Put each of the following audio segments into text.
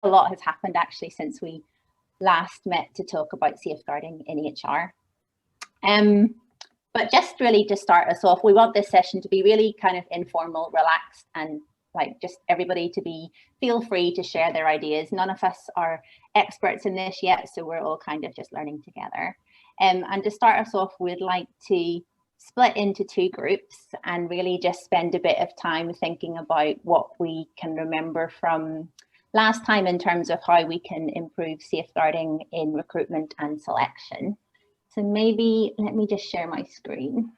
a lot has happened actually since we last met to talk about safeguarding in HR. But just really to start us off, we want this session to be really kind of informal, relaxed, and like just everybody to feel free to share their ideas. None of us are experts in this yet, so we're all kind of just learning together. And to start us off, we'd like to split into two groups and really just spend a bit of time thinking about what we can remember from last time in terms of how we can improve safeguarding in recruitment and selection. So maybe let me just share my screen.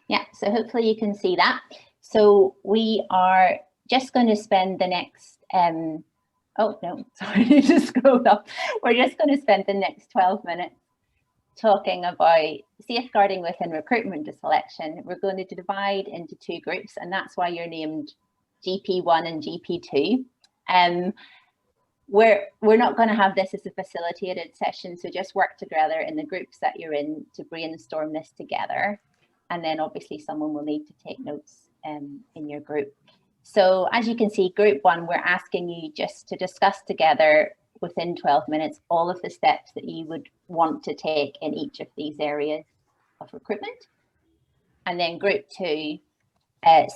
Yeah, so hopefully you can see that. So we are just going to spend the next, oh no, sorry, I just scrolled up. We're just going to spend the next 12 minutes talking about safeguarding within recruitment to selection. We're going to divide into two groups, and that's why you're named GP1 and GP2. We're not going to have this as a facilitated session, so just work together in the groups that you're in to brainstorm this together. And then obviously someone will need to take notes in your group. So as you can see, group one, we're asking you just to discuss together within 12 minutes all of the steps that you would want to take in each of these areas of recruitment. And then group two,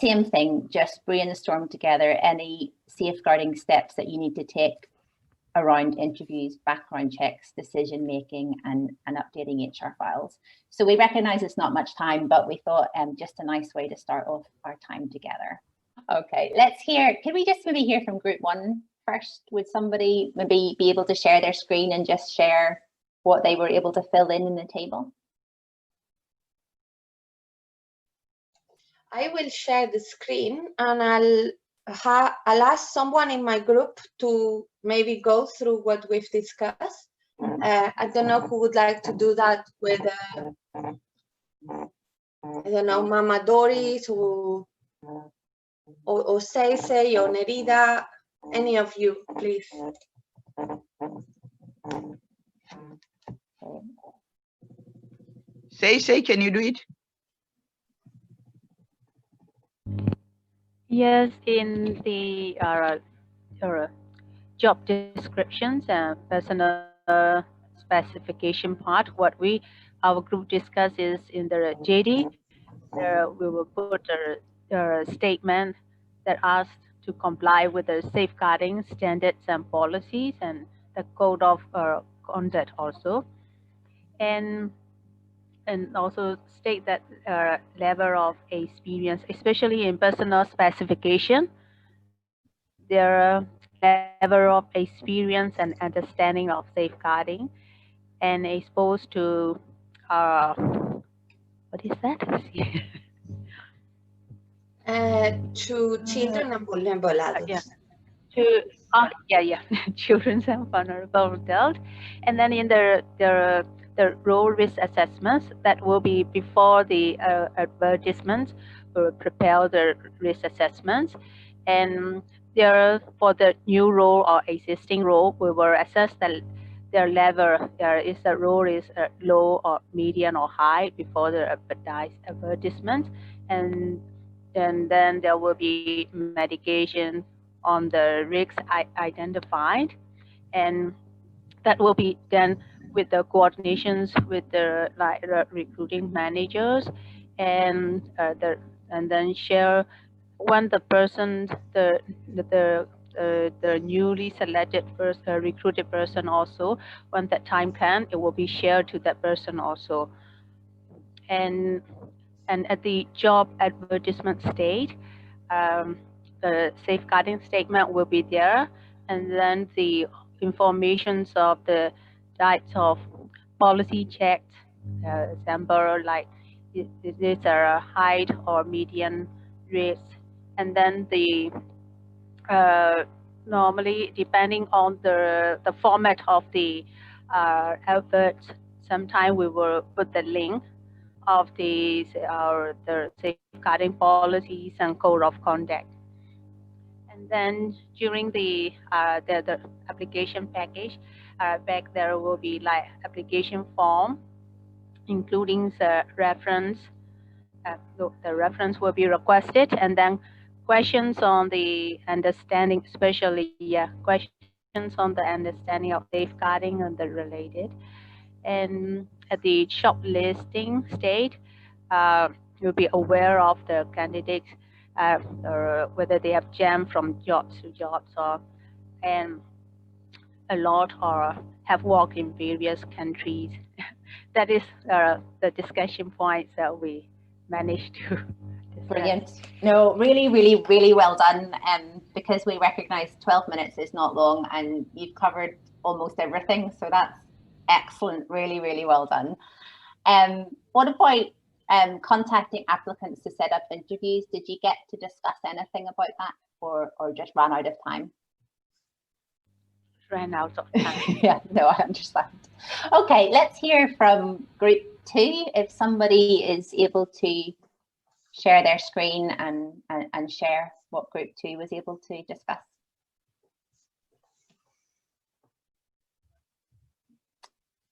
same thing, just brainstorm together any safeguarding steps that you need to take around interviews, background checks, decision making, and updating HR files. So we recognize it's not much time, but we thought just a nice way to start off our time together. Okay, let's hear, can we just maybe hear from group one first? Would somebody maybe be able to share their screen and just share what they were able to fill in the table? I will share the screen, and I'll ask someone in my group to maybe go through what we've discussed. I don't know who would like to do that with, I don't know, Mama Doris or Seisei or Nerida, any of you, please. Seisei, can you do it? Yes, in the job descriptions and personal specification part, what our group discusses in the JD, we will put a statement that asks to comply with the safeguarding standards and policies and the code of conduct also, and also state that level of experience, especially in personal specification, their level of experience and understanding of safeguarding, and exposed to what is that? To children and vulnerable adults. Yeah, children and vulnerable adults, and then in the role risk assessments that will be before the advertisements. We will prepare the risk assessments, and for the new role or existing role, we will assess their level. Is the role is low or medium or high before the advertisement, and then there will be medication on the risks identified, and that will be done with the coordinations with the recruiting managers, and then share when the person, the newly selected recruited person also, when that time can, it will be shared to that person also. And at the job advertisement stage, the safeguarding statement will be there, and then the informations of the types of policy checked, example like is this a height or median risk, and then the normally depending on the format of the advert, sometimes we will put the link of the safeguarding policies and code of conduct. And then during the application package, back there will be like application form, including the reference. The reference will be requested, and then questions on the understanding, especially questions on the understanding of safeguarding and the related. And at the shortlisting stage, you'll be aware of the candidates, or whether they have jumped from jobs to jobs, or and a lot, or have worked in various countries. That is the discussion points that we managed to discuss. Brilliant. No, really, really, really well done. Because we recognise 12 minutes is not long, and you've covered almost everything. So that's excellent. Really, really well done. What about contacting applicants to set up interviews? Did you get to discuss anything about that, or just ran out of time? Ran out of time. Yeah, no, I understand. Okay, let's hear from group 2. If somebody is able to share their screen and share what group 2 was able to discuss.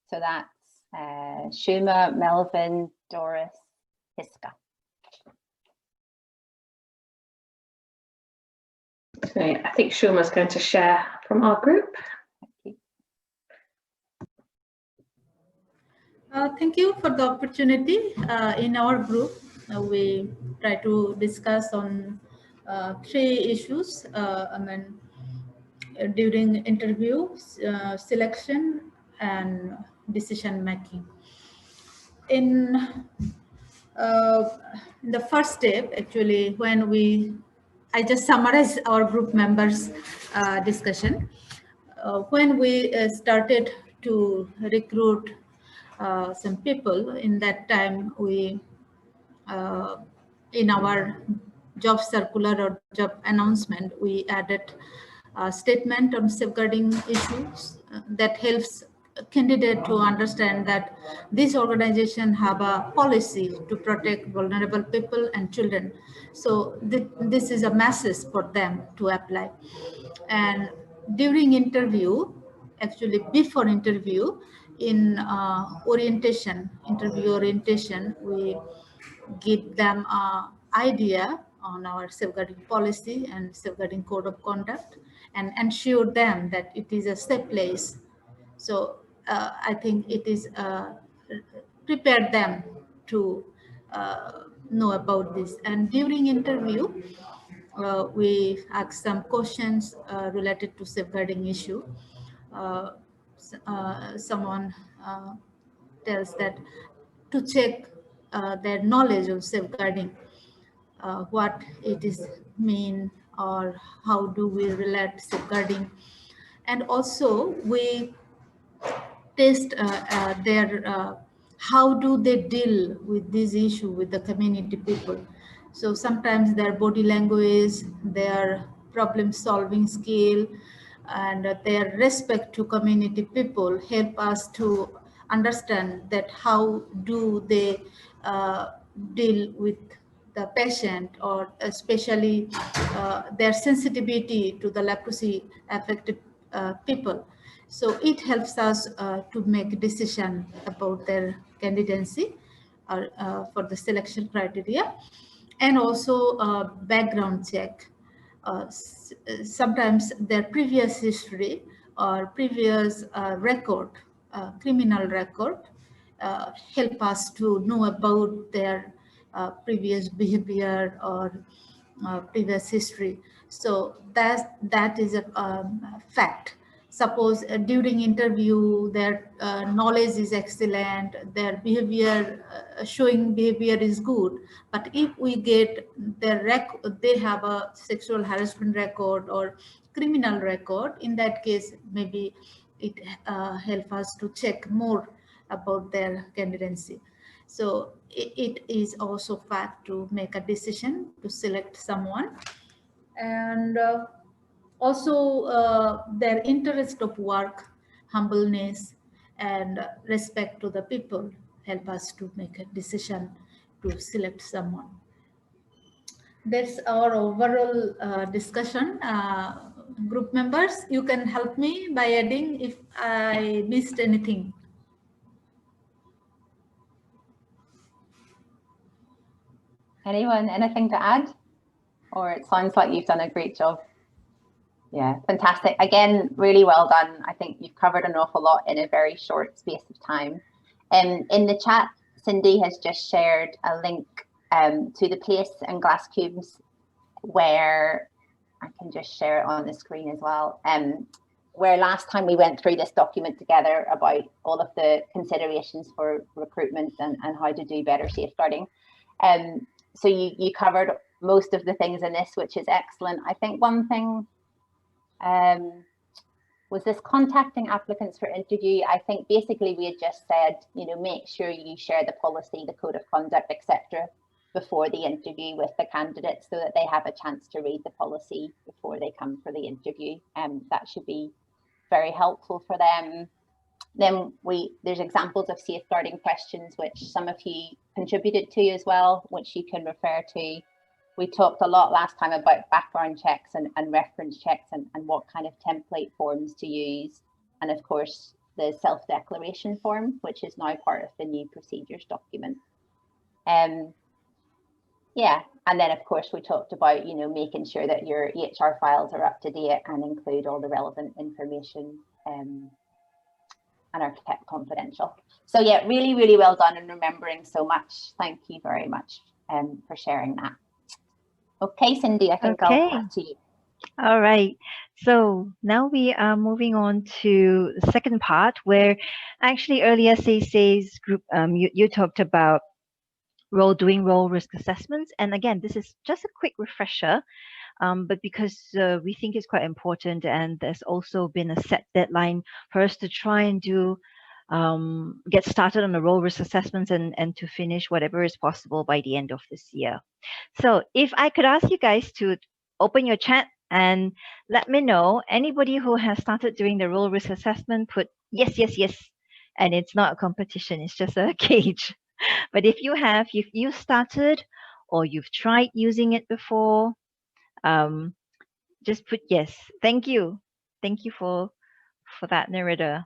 So that's Shuma, Melvin, Doris, Hiska. Okay, I think Shuma's going to share from our group. Thank you for the opportunity. In our group, we try to discuss on 3 issues. During interviews, selection, and decision making. In the first step, actually, when I just summarize our group members' discussion. When we started to recruit some people, in that time we in our job circular or job announcement, we added a statement on safeguarding issues that helps candidate to understand that this organization have a policy to protect vulnerable people and children. So this is a message for them to apply. And during interview, actually before interview, in interview orientation, we give them an idea on our safeguarding policy and safeguarding code of conduct, and ensure them that it is a safe place. So I think it is prepare them to know about this. And during interview, we ask some questions related to safeguarding issue. Someone tells that to check their knowledge of safeguarding, what it is mean, or how do we relate safeguarding. And also we test their how do they deal with this issue with the community people. So sometimes their body language, their problem solving skill, and their respect to community people help us to understand that how do they deal with the patient, or especially their sensitivity to the leprosy affected people. So it helps us to make a decision about their candidacy or for the selection criteria. And also background check. Sometimes their previous history or previous record, criminal record, help us to know about their previous behavior or previous history. So that is a fact. Suppose during interview their knowledge is excellent, their behavior, showing behavior is good, but if we get their they have a sexual harassment record or criminal record, in that case maybe it help us to check more about their candidacy. So it is also fact to make a decision to select someone. And also their interest of work, humbleness, and respect to the people help us to make a decision to select someone. That's our overall discussion. Group members, you can help me by adding if I missed anything. Anyone, anything to add? or it sounds like you've done a great job. Yeah, fantastic. Again, really well done. I think you've covered an awful lot in a very short space of time. In the chat, Cindy has just shared a link to the place in Glass Cubes where I can just share it on the screen as well. Where last time we went through this document together about all of the considerations for recruitment and how to do better safeguarding. So you covered most of the things in this, which is excellent. I think one thing was this contacting applicants for interview. I think basically we had just said, you know, make sure you share the policy, the code of conduct, etc. before the interview with the candidates so that they have a chance to read the policy before they come for the interview. That should be very helpful for them. Then there's examples of safeguarding questions which some of you contributed to as well, which you can refer to. We talked a lot last time about background checks and reference checks and what kind of template forms to use. And of course, the self-declaration form, which is now part of the new procedures document. Yeah, and then of course we talked about, you know, making sure that your EHR files are up to date and include all the relevant information and are kept confidential. So yeah, really, really well done and remembering so much. Thank you very much for sharing that. Okay, Cindy, I think I'll pass to you. All right. So now we are moving on to the second part where actually earlier Say's group, you talked about doing role risk assessments. And again, this is just a quick refresher, but because we think it's quite important and there's also been a set deadline for us to try and do get started on the role risk assessments and to finish whatever is possible by the end of this year. So if I could ask you guys to open your chat and let me know, anybody who has started doing the role risk assessment, put yes, yes, yes. And it's not a competition, it's just a gauge. But if you have, if you started or you've tried using it before, just put yes. Thank you. Thank you for that, Narita.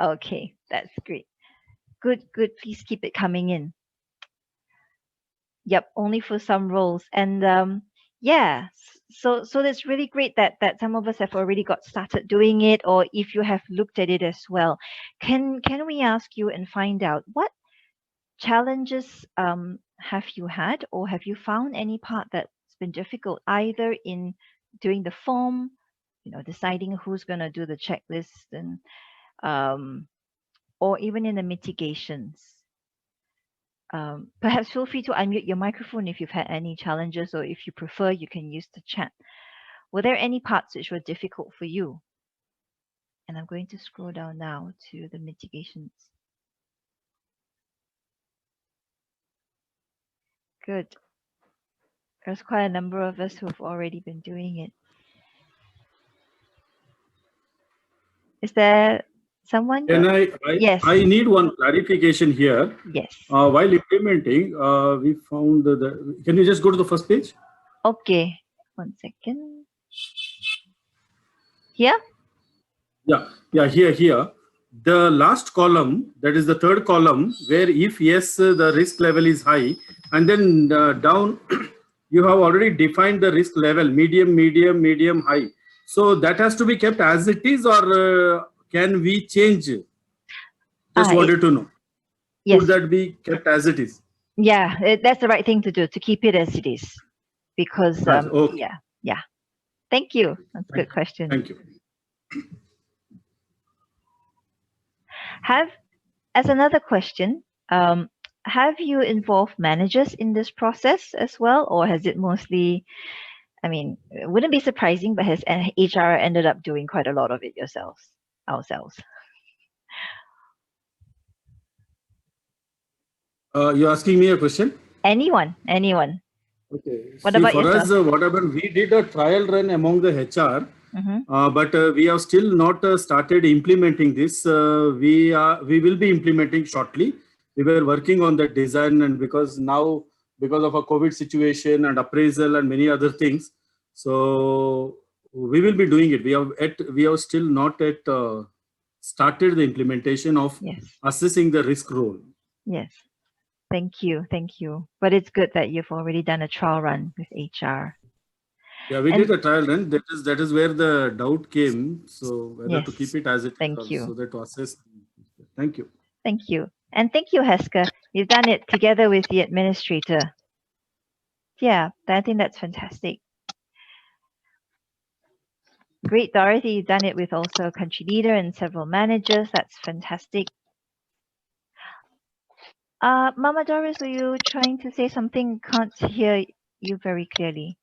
Okay, that's great. Good, good. Please keep it coming in. Yep, only for some roles. And yeah, so that's really great that some of us have already got started doing it, or if you have looked at it as well. Can we ask you and find out what challenges have you had, or have you found any part that's been difficult either in doing the form, you know, deciding who's going to do the checklist, and or even in the mitigations? Perhaps feel free to unmute your microphone if you've had any challenges, or if you prefer, you can use the chat. Were there any parts which were difficult for you? And I'm going to scroll down now to the mitigations. Good. There's quite a number of us who have already been doing it. Is there someone? Yes. I need one clarification here. Yes. While implementing, we found can you just go to the first page? Okay. 1 second. Here? Yeah, here. The last column, that is the third column, where if yes, the risk level is high, and then down, you have already defined the risk level, medium, high. So that has to be kept as it is, or can we change? Just wanted to know. Yes. Could that be kept as it is? Yeah, that's the right thing to do, to keep it as it is. Because, okay. Yeah. Thank you. That's a good question. Thank you. As another question, have you involved managers in this process as well, or has it mostly, I mean, it wouldn't be surprising, but has HR ended up doing quite a lot of it ourselves? You're asking me a question? Anyone. Okay. What about for yourself? us, what happened, we did a trial run among the HR, but we have still not started implementing this. We will be implementing shortly. We were working on the design, and because of a COVID situation and appraisal and many other things, so we will be doing it. We have still not yet started the implementation of assessing the risk role. Yes. Thank you. Thank you. But it's good that you've already done a trial run with HR. Yeah, we did a trial run. That is where the doubt came. So whether to keep it as it Thank is, you. so that to assess. Thank you. Thank you. And thank you, Heska. You've done it together with the administrator. Yeah, I think that's fantastic. Great, Dorothy. You've done it with also a country leader and several managers. That's fantastic. Mama Doris, were you trying to say something? Can't hear you very clearly.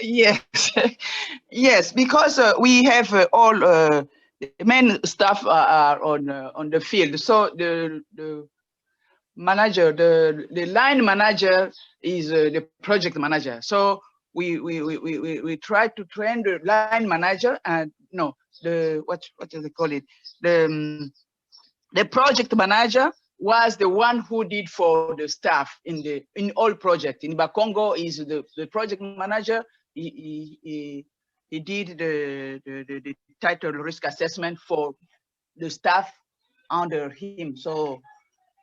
Yes, yes, because we have all the main staff are on the field. So the manager, the line manager is the project manager. So we try to train the line manager and no, the what do they call it? The project manager was the one who did for the staff in all project. In Bakongo is the project manager. He did the title risk assessment for the staff under him. So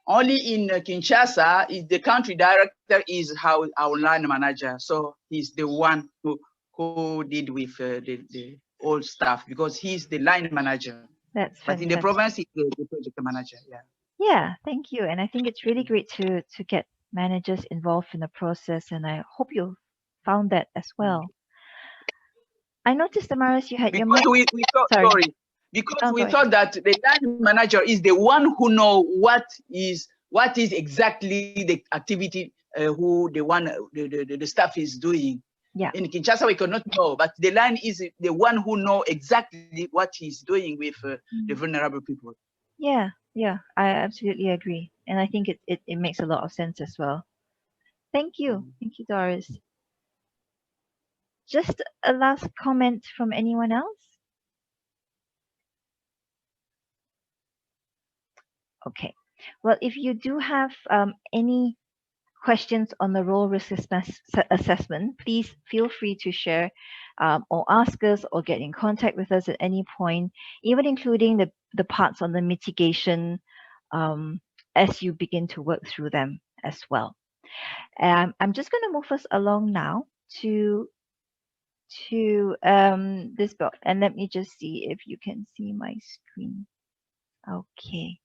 only in Kinshasa is the country director is our line manager. So he's the one who did with the all staff because he's the line manager. That's fantastic. But in the province, he's the project manager. Yeah. Yeah, thank you. And I think it's really great to get managers involved in the process. And I hope you found that as well. I noticed, Damaris, you had because your mic. we thought, sorry. Because we thought that the line manager is the one who know what is exactly the activity who the staff is doing. Yeah. In Kinshasa, we cannot know, but the line is the one who know exactly what he's doing with the vulnerable people. Yeah, I absolutely agree. And I think it makes a lot of sense as well. Thank you. Thank you, Doris. Just a last comment from anyone else? Okay. Well, if you do have any questions on the role risk assessment, please feel free to share or ask us or get in contact with us at any point, even including the parts on the mitigation as you begin to work through them as well. I'm just going to move us along now to this book, and let me just see if you can see my screen. Okay.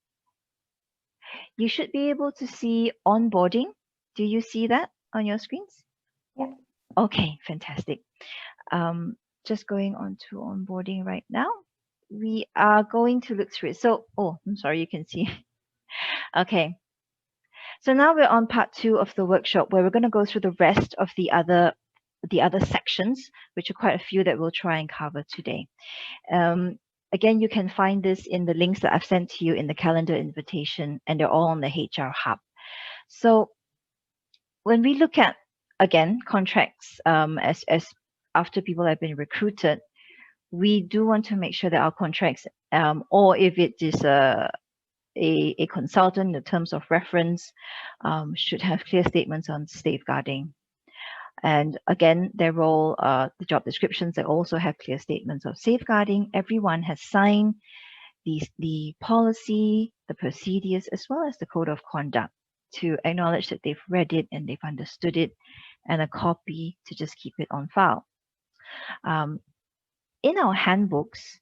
You should be able to see onboarding. Do you see that on your screens? Yeah. Okay, fantastic. Just going on to onboarding right now. We are going to look through it. So, I'm sorry, you can see. Okay. So now we're on part 2 of the workshop where we're going to go through the rest of the other sections, which are quite a few that we'll try and cover today. Again, you can find this in the links that I've sent to you in the calendar invitation, and they're all on the HR Hub. So when we look at, again, contracts as after people have been recruited, we do want to make sure that our contracts, or if it is a consultant, the terms of reference should have clear statements on safeguarding. And again, their role, the job descriptions, they also have clear statements of safeguarding. Everyone has signed the policy, the procedures, as well as the code of conduct to acknowledge that they've read it and they've understood it, and a copy to just keep it on file. In our handbooks,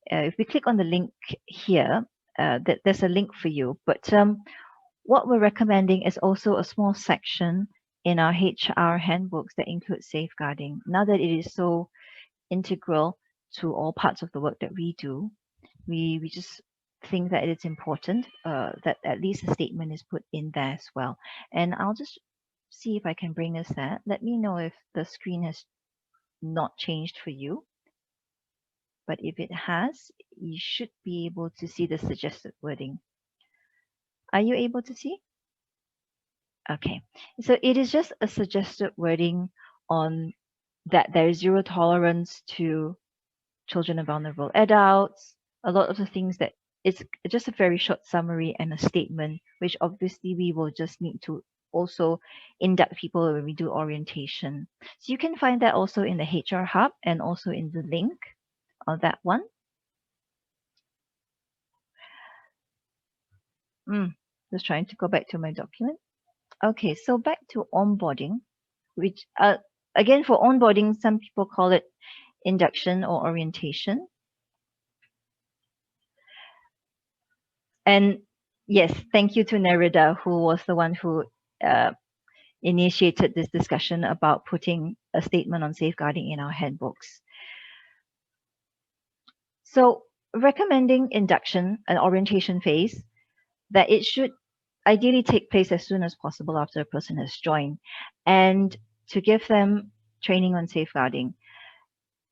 if we click on the link here, there's a link for you. But what we're recommending is also a small section in our HR handbooks that includes safeguarding. Now that it is so integral to all parts of the work that we do, we just think that it is important that at least a statement is put in there as well. And I'll just see if I can bring us that. Let me know if the screen has not changed for you. But if it has, you should be able to see the suggested wording. Are you able to see? Okay, so it is just a suggested wording on that there is zero tolerance to children and vulnerable adults. A lot of the things that it's just a very short summary and a statement, which obviously we will just need to also induct people when we do orientation. So you can find that also in the HR Hub and also in the link of that one. Just trying to go back to my document. Okay, so back to onboarding, which again for onboarding, some people call it induction or orientation. And yes, thank you to Nerida, who was the one who initiated this discussion about putting a statement on safeguarding in our handbooks. So recommending induction and orientation phase, that it should ideally take place as soon as possible after a person has joined, and to give them training on safeguarding.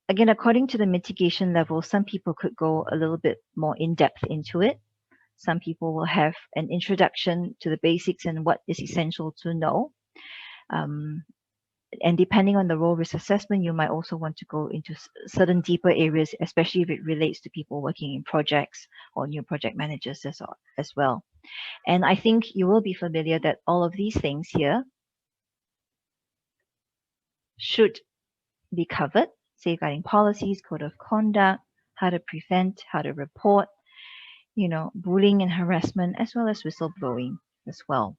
Again, according to the mitigation level, some people could go a little bit more in depth into it. Some people will have an introduction to the basics and what is essential to know. And depending on the role risk assessment, you might also want to go into certain deeper areas, especially if it relates to people working in projects or new project managers as well. And I think you will be familiar that all of these things here should be covered: safeguarding policies, code of conduct, how to prevent, how to report, bullying and harassment, as well as whistleblowing as well.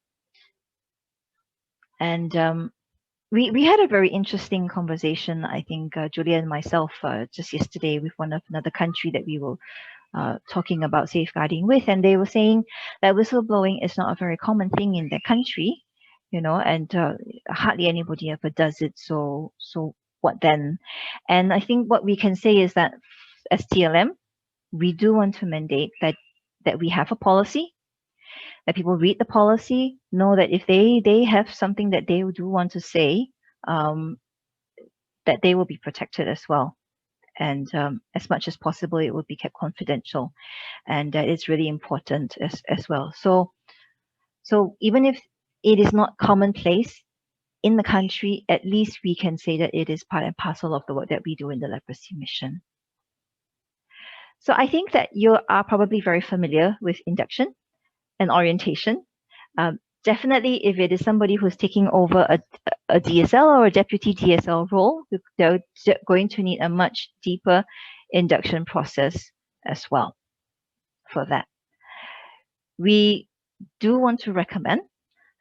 And we had a very interesting conversation, I think, Julia and myself, just yesterday with another country that we were talking about safeguarding with, and they were saying that whistleblowing is not a very common thing in their country, and hardly anybody ever does it. So what then? And I think what we can say is that as TLM, we do want to mandate that we have a policy, that people read the policy, know that if they have something that they do want to say, that they will be protected as well. And as much as possible, it will be kept confidential. And that is really important as well. So even if it is not commonplace in the country, at least we can say that it is part and parcel of the work that we do in the leprosy mission. So I think that you are probably very familiar with induction and orientation. Definitely, if it is somebody who's taking over a DSL or a deputy DSL role, they're going to need a much deeper induction process as well for that. We do want to recommend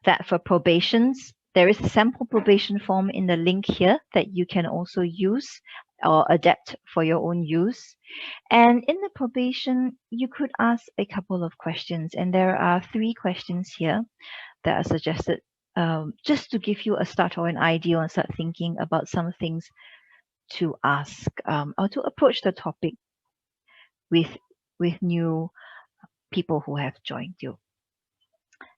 that for probations, there is a sample probation form in the link here that you can also use or adapt for your own use. And in the probation, you could ask a couple of questions, and there are 3 questions here that are suggested just to give you a start or an idea and start thinking about some things to ask or to approach the topic with new people who have joined you.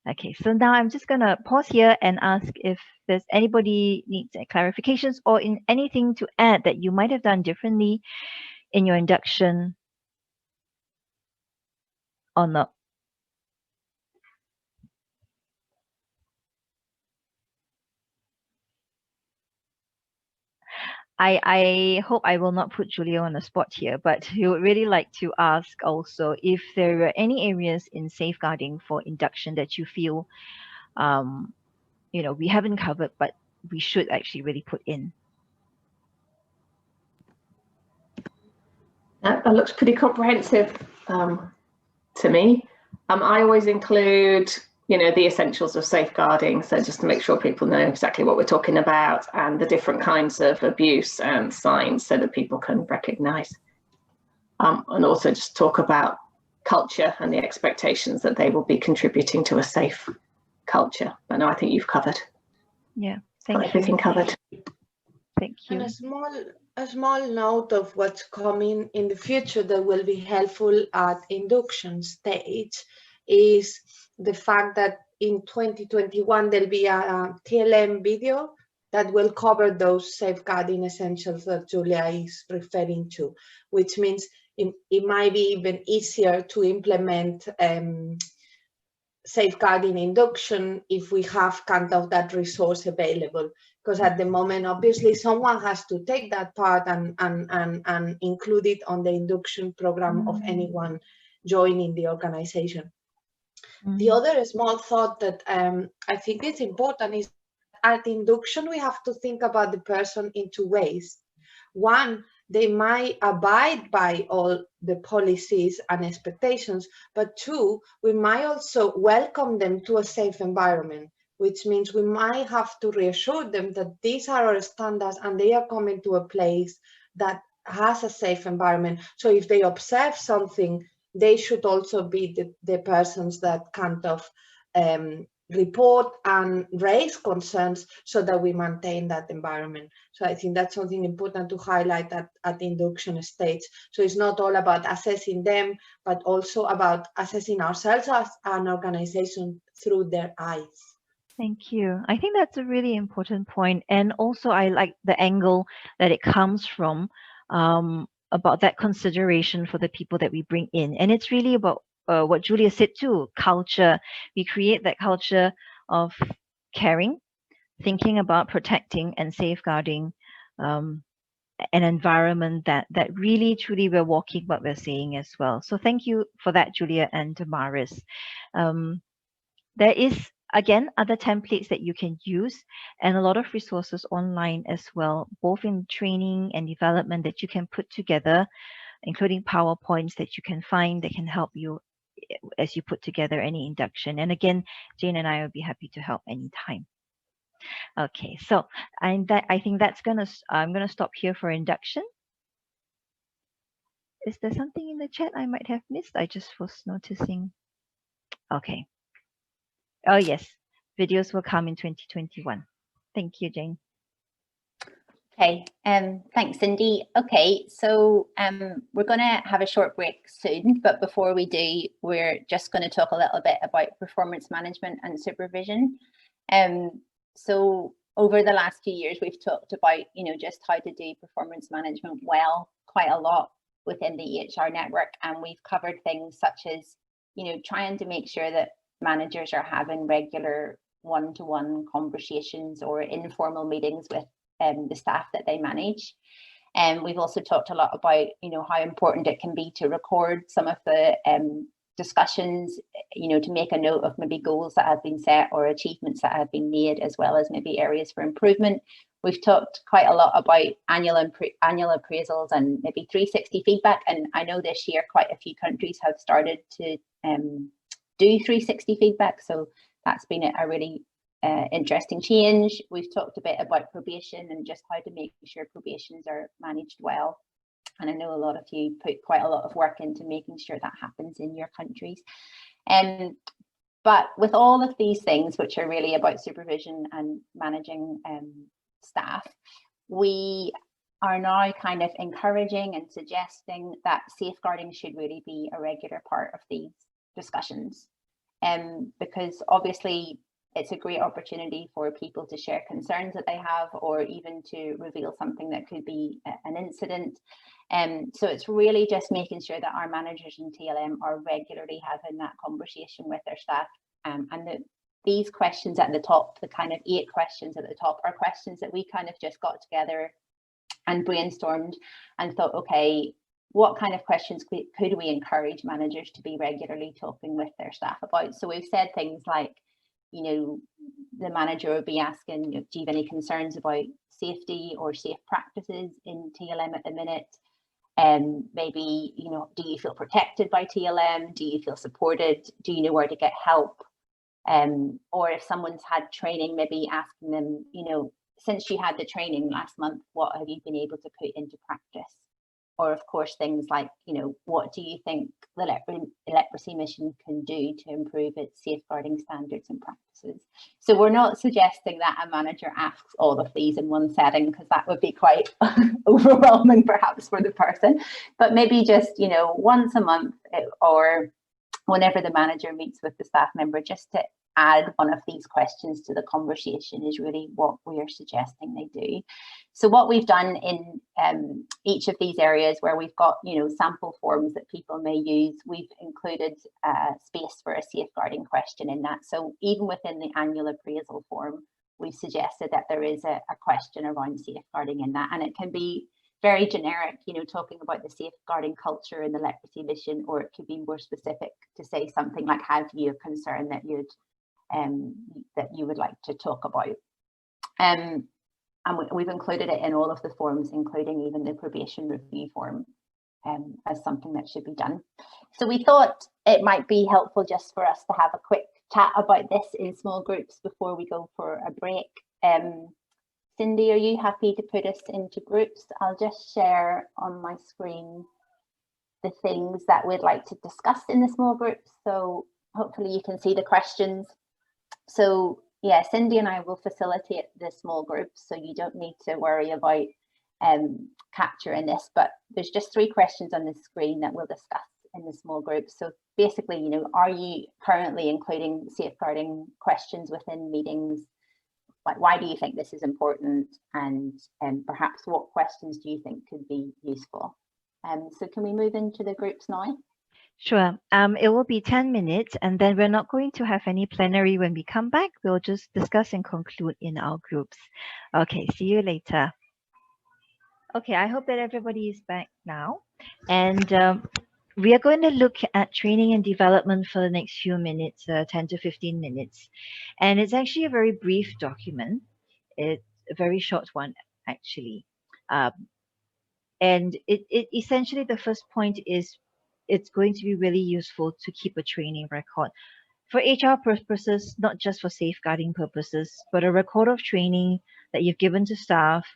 Okay, so now I'm just going to pause here and ask if there's anybody needs clarifications or in anything to add that you might have done differently in your induction or not. I hope I will not put Julia on the spot here, but we would really like to ask also if there are any areas in safeguarding for induction that you feel, we haven't covered, but we should actually really put in. That looks pretty comprehensive to me. I always include the essentials of safeguarding, so just to make sure people know exactly what we're talking about and the different kinds of abuse and signs so that people can recognize, and also just talk about culture and the expectations that they will be contributing to a safe culture. But no, I think you've covered. Yeah, thank you. Everything covered. Thank you. And a small note of what's coming in the future that will be helpful at induction stage is the fact that in 2021 there'll be a TLM video that will cover those safeguarding essentials that Julia is referring to, which means it might be even easier to implement safeguarding induction if we have kind of that resource available. Because at the moment, obviously, someone has to take that part and include it on the induction program of anyone joining the organization. The other small thought that I think is important is at induction, we have to think about the person in 2 ways. One, they might abide by all the policies and expectations, but two, we might also welcome them to a safe environment, which means we might have to reassure them that these are our standards and they are coming to a place that has a safe environment. So if they observe something, they should also be the persons that kind of report and raise concerns so that we maintain that environment. So I think that's something important to highlight at the induction stage. So it's not all about assessing them, but also about assessing ourselves as an organization through their eyes. Thank you. I think that's a really important point. And also I like the angle that it comes from, about that consideration for the people that we bring in. And it's really about what Julia said too, culture. We create that culture of caring, thinking about protecting and safeguarding an environment that really truly we're walking what we're saying as well. So thank you for that, Julia and Damaris. There is, again, other templates that you can use and a lot of resources online as well, both in training and development that you can put together, including PowerPoints that you can find that can help you as you put together any induction. And again, Jane and I will be happy to help anytime. Okay, so I think that's I'm gonna stop here for induction. Is there something in the chat I might have missed? I just was noticing. Okay. Oh yes, videos will come in 2021. Thank you, Jane. Okay, thanks, Cindy. Okay, so we're going to have a short break soon, but before we do, we're just going to talk a little bit about performance management and supervision. So over the last few years, we've talked about, just how to do performance management well, quite a lot within the EHR network, and we've covered things such as, trying to make sure that managers are having regular one-to-one conversations or informal meetings with the staff that they manage. And we've also talked a lot about, how important it can be to record some of the discussions, to make a note of maybe goals that have been set or achievements that have been made, as well as maybe areas for improvement. We've talked quite a lot about annual appraisals and maybe 360 feedback. And I know this year quite a few countries have started to do 360 feedback. So that's been a really interesting change. We've talked a bit about probation and just how to make sure probations are managed well. And I know a lot of you put quite a lot of work into making sure that happens in your countries. But with all of these things, which are really about supervision and managing staff, we are now kind of encouraging and suggesting that safeguarding should really be a regular part of these discussions. Because obviously it's a great opportunity for people to share concerns that they have, or even to reveal something that could be an incident. So it's really just making sure that our managers in TLM are regularly having that conversation with their staff. And these questions at the top, the kind of 8 questions at the top, are questions that we kind of just got together and brainstormed and thought, okay, what kind of questions could we encourage managers to be regularly talking with their staff about? So we've said things like, the manager would be asking, do you have any concerns about safety or safe practices in TLM at the minute? Maybe, do you feel protected by TLM? Do you feel supported? Do you know where to get help? Or if someone's had training, maybe asking them, since you had the training last month, what have you been able to put into practice? Or of course, things like, what do you think the leprosy mission can do to improve its safeguarding standards and practices? So we're not suggesting that a manager asks all of these in one setting, because that would be quite overwhelming perhaps for the person, but maybe just, once a month or whenever the manager meets with the staff member, just to add one of these questions to the conversation is really what we are suggesting they do. So what we've done in each of these areas where we've got, sample forms that people may use, we've included space for a safeguarding question in that. So even within the annual appraisal form, we've suggested that there is a question around safeguarding in that, and it can be very generic, talking about the safeguarding culture in the leprosy mission, or it could be more specific to say something like, have you a concern that you would like to talk about? And we've included it in all of the forms, including even the probation review form, as something that should be done. So we thought it might be helpful just for us to have a quick chat about this in small groups before we go for a break. Cindy, are you happy to put us into groups? I'll just share on my screen the things that we'd like to discuss in the small groups. So hopefully you can see the questions. So yeah, Cindy and I will facilitate the small groups, so you don't need to worry about capturing this, but there's just 3 questions on the screen that we'll discuss in the small groups. So basically, you know, are you currently including safeguarding questions within meetings? Like, why do you think this is important? And perhaps what questions do you think could be useful? So can we move into the groups now? Sure. It will be 10 minutes, and then we're not going to have any plenary when we come back. We'll just discuss and conclude in our groups. Okay, see you later. Okay, I hope that everybody is back now. And we are going to look at training and development for the next few minutes, 10 to 15 minutes. And it's actually a very brief document. It's a very short one, actually. And it essentially, the first point is it's going to be really useful to keep a training record for HR purposes, not just for safeguarding purposes, but a record of training that you've given to staff,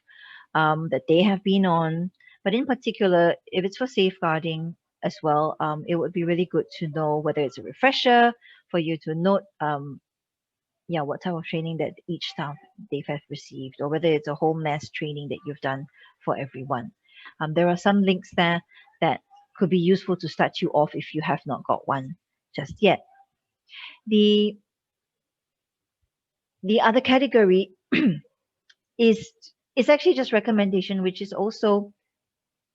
that they have been on. But in particular, if it's for safeguarding as well, it would be really good to know whether it's a refresher for you to note, what type of training that each staff they have received, or whether it's a whole mass training that you've done for everyone. There are some links there that could be useful to start you off if you have not got one just yet. The other category is actually just recommendation, which is also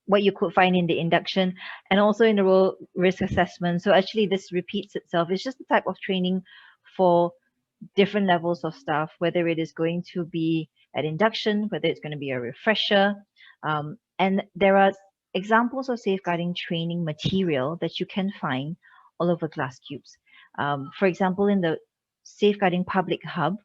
what you could find in the induction and also in the role risk assessment. So actually this repeats itself. It's just the type of training for different levels of staff, whether it is going to be at induction, whether it's going to be a refresher. And there are examples of safeguarding training material that you can find all over Glass Cubes. For example, in the Safeguarding Public Hub,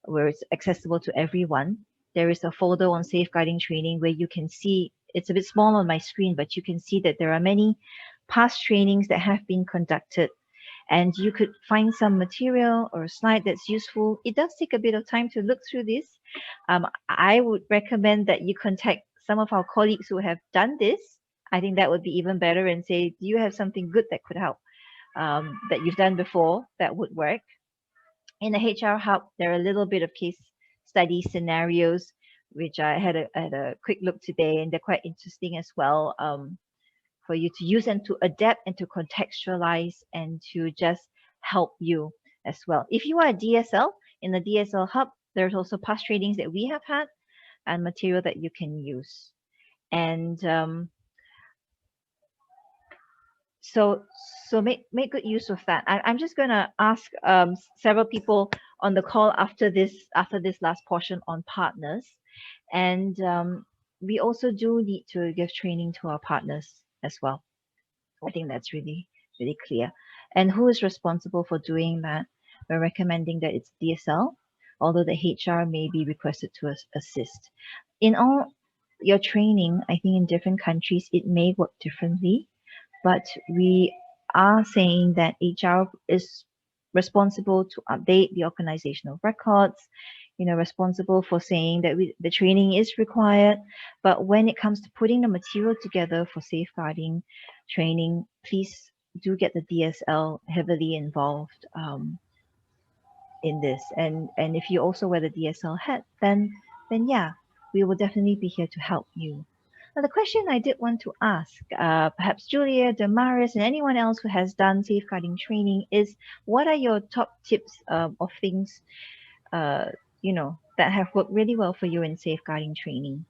where it's accessible to everyone, there is a folder on safeguarding training where you can see, it's a bit small on my screen, but you can see that there are many past trainings that have been conducted, and you could find some material or a slide that's useful. It does take a bit of time to look through this. I would recommend that you contact some of our colleagues who have done this. I think that would be even better, and say, do you have something good that could help that you've done before that would work? In the HR Hub, there are a little bit of case study scenarios, which I had a quick look today, and they're quite interesting as well, for you to use and to adapt and to contextualize and to just help you as well. If you are a DSL, in the DSL Hub, there's also past trainings that we have had and material that you can use. And so make good use of that. I'm just going to ask several people on the call after this last portion on partners. And we also do need to give training to our partners as well. I think that's really, really clear. And who is responsible for doing that? We're recommending that it's DSL, although the HR may be requested to assist. In all your training, I think in different countries, it may work differently, but we are saying that HR is responsible to update the organizational records, responsible for saying that the training is required. But when it comes to putting the material together for safeguarding training, please do get the DSL heavily involved in this. And if you also wear the DSL hat, then yeah, we will definitely be here to help you. Now, the question I did want to ask, perhaps Julia, Damaris, and anyone else who has done safeguarding training is, what are your top tips of things that have worked really well for you in safeguarding trainings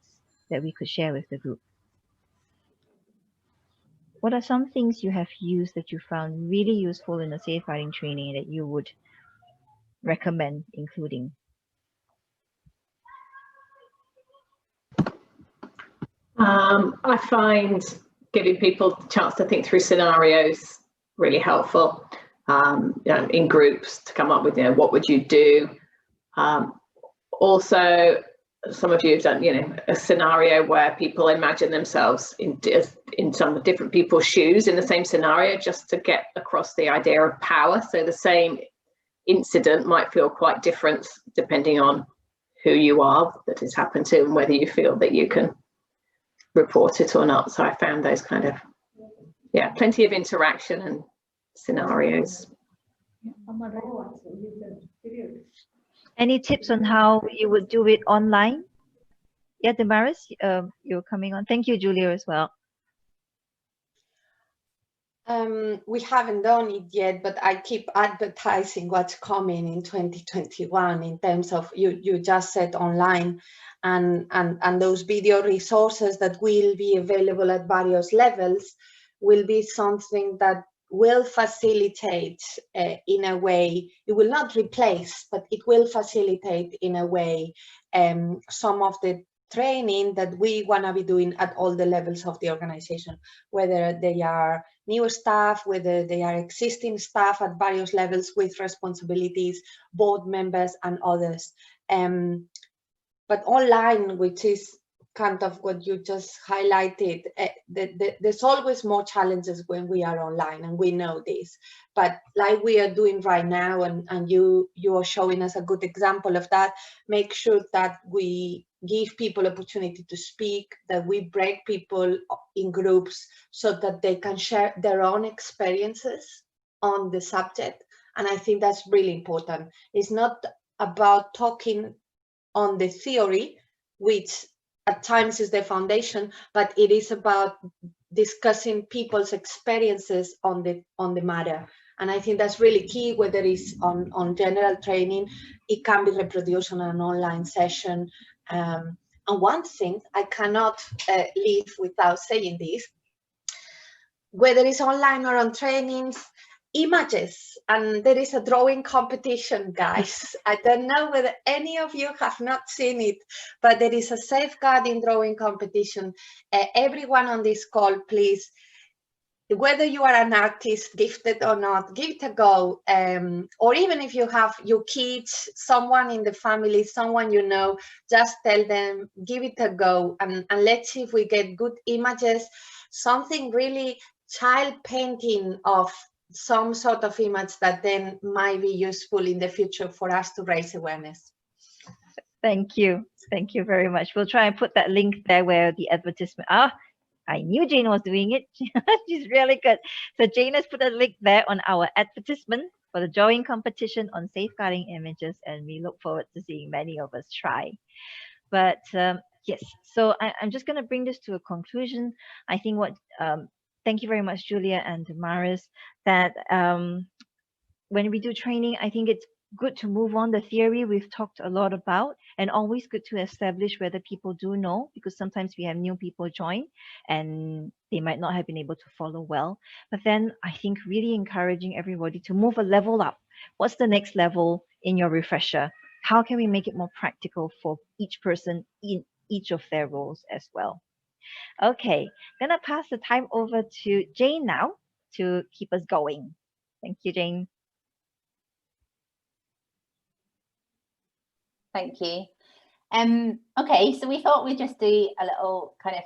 that we could share with the group? What are some things you have used that you found really useful in a safeguarding training that you would recommend including? I find giving people the chance to think through scenarios really helpful, in groups, to come up with, what would you do? Also, some of you have done, a scenario where people imagine themselves in some different people's shoes in the same scenario, just to get across the idea of power. So the same incident might feel quite different depending on who you are that it's happened to and whether you feel that you can report it or not. So I found those kind of, plenty of interaction and scenarios. Any tips on how you would do it online? Yeah, Damaris, you're coming on. Thank you, Julia, as well. We haven't done it yet, but I keep advertising what's coming in 2021 in terms of, you just said online, and those video resources that will be available at various levels will be something that will facilitate in a way, it will not replace, but it will facilitate in a way some of the training that we want to be doing at all the levels of the organization, whether they are new staff, whether they are existing staff at various levels with responsibilities, board members and others. But online, which is kind of what you just highlighted, there's always more challenges when we are online, and we know this. But like we are doing right now, and you are showing us a good example of that, make sure that we give people opportunity to speak, that we break people in groups so that they can share their own experiences on the subject. And I think that's really important. It's not about talking on the theory, which at times is the foundation, but it is about discussing people's experiences on the matter. And I think that's really key, whether it's on general training, it can be reproduced on an online session. And one thing I cannot leave without saying this, whether it's online or on trainings, images, and there is a drawing competition, guys. I don't know whether any of you have not seen it, but there is a safeguarding drawing competition. Everyone on this call, please, whether you are an artist, gifted or not, give it a go. Or even if you have your kids, someone in the family, someone you know, just tell them, give it a go, and let's see if we get good images, something really child painting of some sort of image that then might be useful in the future for us to raise awareness. Thank you. Thank you very much. We'll try and put that link there where the advertisement. I knew Jane was doing it. She's really good. So Jane has put a link there on our advertisement for the drawing competition on safeguarding images, and we look forward to seeing many of us try. But yes, so I'm just going to bring this to a conclusion. I think thank you very much, Julia and Damaris, that when we do training, I think it's good to move on the theory we've talked a lot about, and always good to establish whether people do know, because sometimes we have new people join and they might not have been able to follow well. But then I think really encouraging everybody to move a level up. What's the next level in your refresher? How can we make it more practical for each person in each of their roles as well? Okay, gonna pass the time over to Jane now to keep us going. Thank you, Jane. Thank you. Okay, so we thought we'd just do a little kind of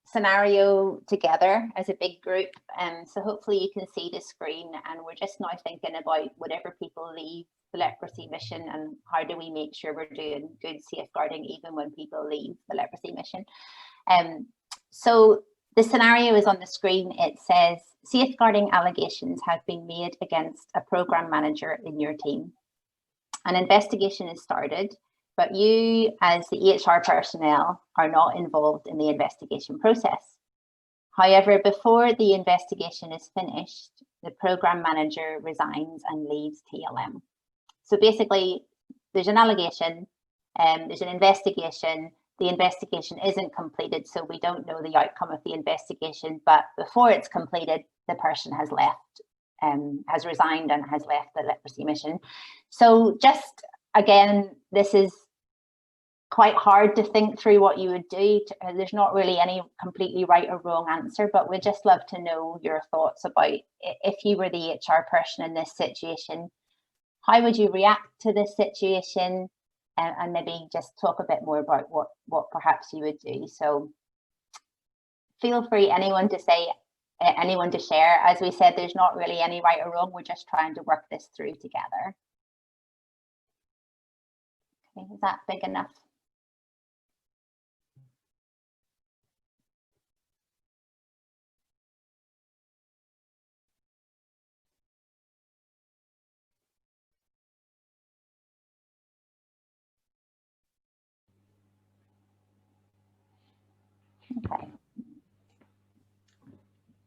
scenario together as a big group. So hopefully you can see the screen, and we're just now thinking about whatever people leave the leprosy mission, and how do we make sure we're doing good safeguarding even when people leave the leprosy mission. So the scenario is on the screen. It says, safeguarding allegations have been made against a program manager in your team. An investigation is started, but you as the HR personnel are not involved in the investigation process. However, before the investigation is finished, the program manager resigns and leaves TLM. So basically, there's an allegation, there's an investigation. The investigation isn't completed, so we don't know the outcome of the investigation, but before it's completed, the person has left, has resigned and has left the leprosy mission. So just, again, this is quite hard to think through what you would do. There's not really any completely right or wrong answer, but we'd just love to know your thoughts about, if you were the HR person in this situation, how would you react to this situation? and maybe just talk a bit more about what perhaps you would do. So feel free, anyone to share. As we said, there's not really any right or wrong. We're just trying to work this through together. Okay, is that big enough? Okay.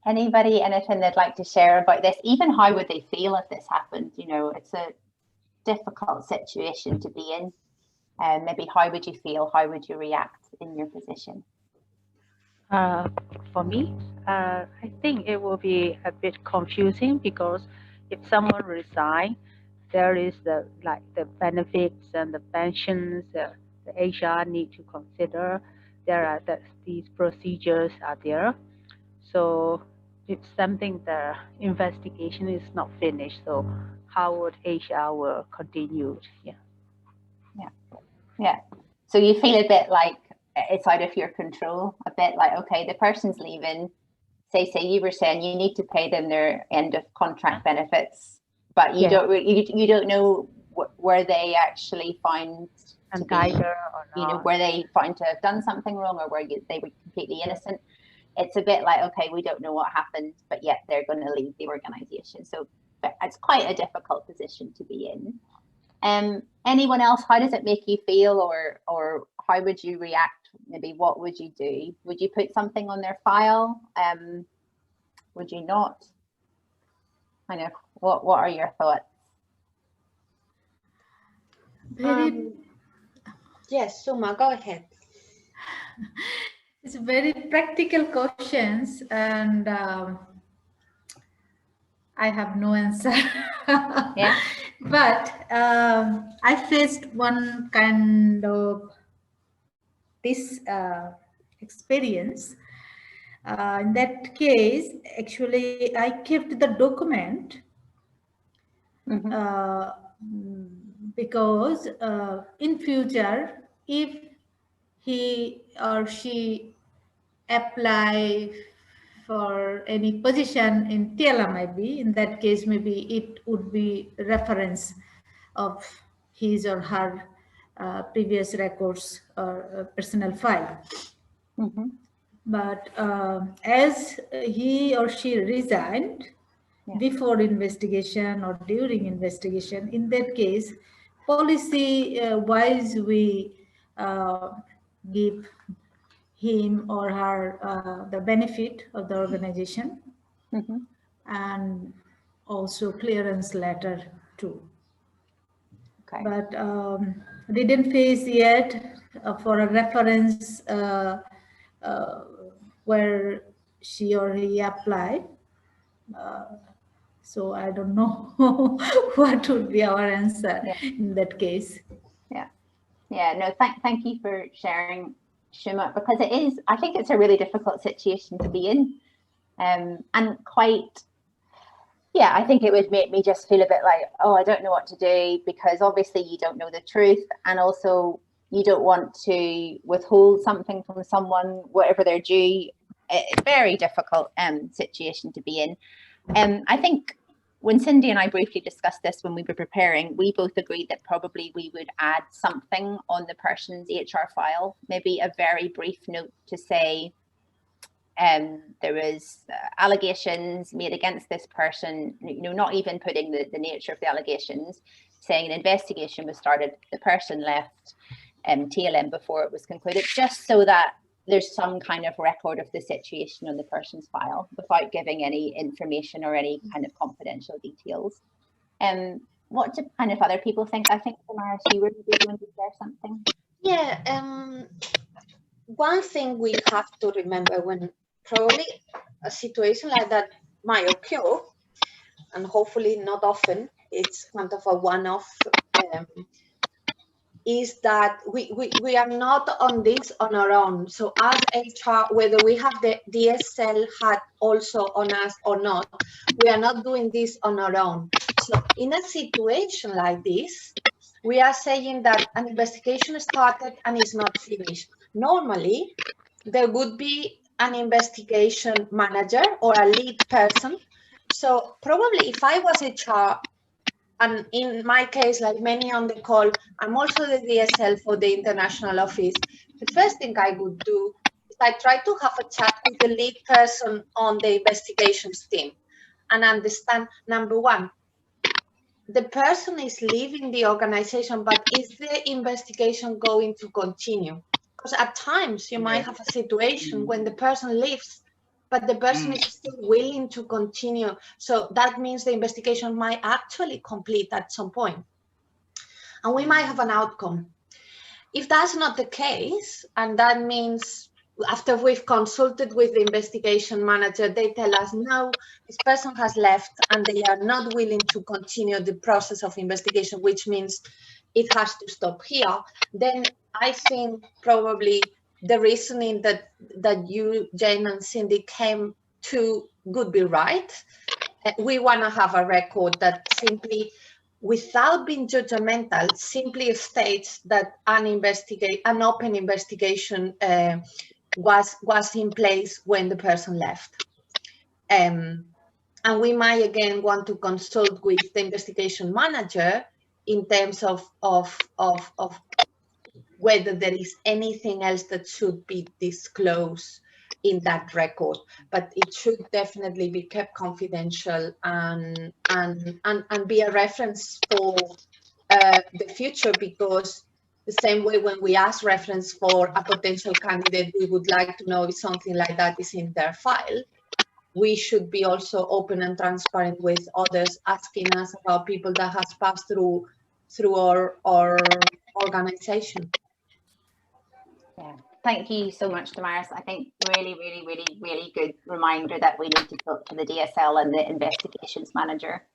Anybody, anything they'd like to share about this? Even how would they feel if this happened? You know, it's a difficult situation to be in. And maybe how would you feel? How would you react in your position? For me, I think it will be a bit confusing, because if someone resigns, there is the benefits and the pensions the HR need to consider. There are these procedures are there. So it's something the investigation is not finished. So how would HR will continue? Yeah. So you feel a bit like it's out of your control, a bit like, okay, the person's leaving. Say you were saying you need to pay them their end of contract benefits, but you don't know where they actually find to be, or you know, where they find to have done something wrong, or where they were completely innocent. It's a bit like, okay, we don't know what happened, but yet they're going to leave the organization. So it's quite a difficult position to be in. Anyone else, how does it make you feel, or how would you react? Maybe what would you do? Would you put something on their file? Would you not? Kind of, what are your thoughts? Yes, Suma, go ahead. It's very practical questions, and I have no answer. Yeah. But I faced one kind of this experience. In that case, actually, I kept the document because in future, if he or she apply for any position in TLA, maybe in that case, maybe it would be reference of his or her previous records or personal file. But as he or she resigned before investigation or during investigation, in that case, policy wise, we give him or her the benefit of the organization, and also clearance letter too. Okay. But didn't face yet for a reference where she or he applied. So I don't know what would be our answer in that case. Yeah, no, thank you for sharing, Shuma, because it is, I think it's a really difficult situation to be in. And quite, yeah, I think it would make me just feel a bit like, oh, I don't know what to do, because obviously you don't know the truth, and also you don't want to withhold something from someone, whatever they're due. A very difficult situation to be in. I think when Cindy and I briefly discussed this when we were preparing, we both agreed that probably we would add something on the person's HR file, maybe a very brief note to say there was allegations made against this person, you know, not even putting the nature of the allegations, saying an investigation was started, the person left TLM before it was concluded, just so that there's some kind of record of the situation on the person's file without giving any information or any kind of confidential details. What do kind of other people think? I think, Damaris, you were going to share something. Yeah, one thing we have to remember when probably a situation like that might occur, and hopefully not often, it's kind of a one-off, is that we are not on this on our own. So as HR, whether we have the DSL hat also on us or not, we are not doing this on our own. So in a situation like this, we are saying that an investigation started and is not finished. Normally, there would be an investigation manager or a lead person. So probably if I was HR, and in my case, like many on the call, I'm also the DSL for the international office. The first thing I would do is I try to have a chat with the lead person on the investigations team and understand, number one, the person is leaving the organization, but is the investigation going to continue? Because at times you might have a situation when the person leaves, but the person is still willing to continue. So that means the investigation might actually complete at some point. And we might have an outcome. If that's not the case, and that means after we've consulted with the investigation manager, they tell us, no, this person has left and they are not willing to continue the process of investigation, which means it has to stop here, then I think probably the reasoning that you, Jane and Cindy came to would be right. We want to have a record that simply, without being judgmental, simply states that an open investigation was in place when the person left. And we might again want to consult with the investigation manager in terms of whether there is anything else that should be disclosed in that record, but it should definitely be kept confidential and be a reference for the future, because the same way when we ask reference for a potential candidate, we would like to know if something like that is in their file. We should be also open and transparent with others asking us about people that has passed through our organization. Yeah, thank you so much, Damaris. I think really good reminder that we need to talk to the DSL and the investigations manager.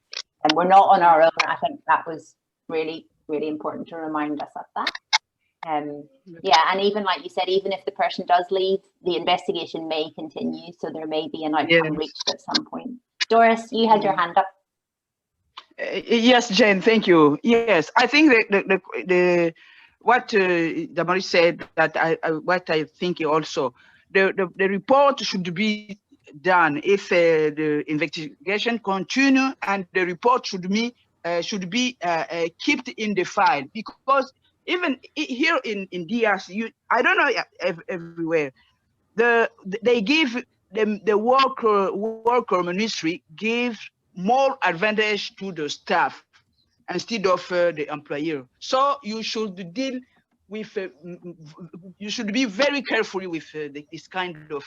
And we're not on our own. I think that was really important to remind us of that. Yeah, and even like you said, even if the person does leave, the investigation may continue, so there may be an outcome reached at some point. Doris, you had your hand up. Yes, Jane, thank you. Yes, I think the what Damaris said, that what I think also, the report should be done if the investigation continue, and the report should be kept in the file, because even here in DRC, I don't know everywhere, they give the worker ministry gives more advantage to the staff instead of the employer. So you should deal with, you should be very careful with this kind of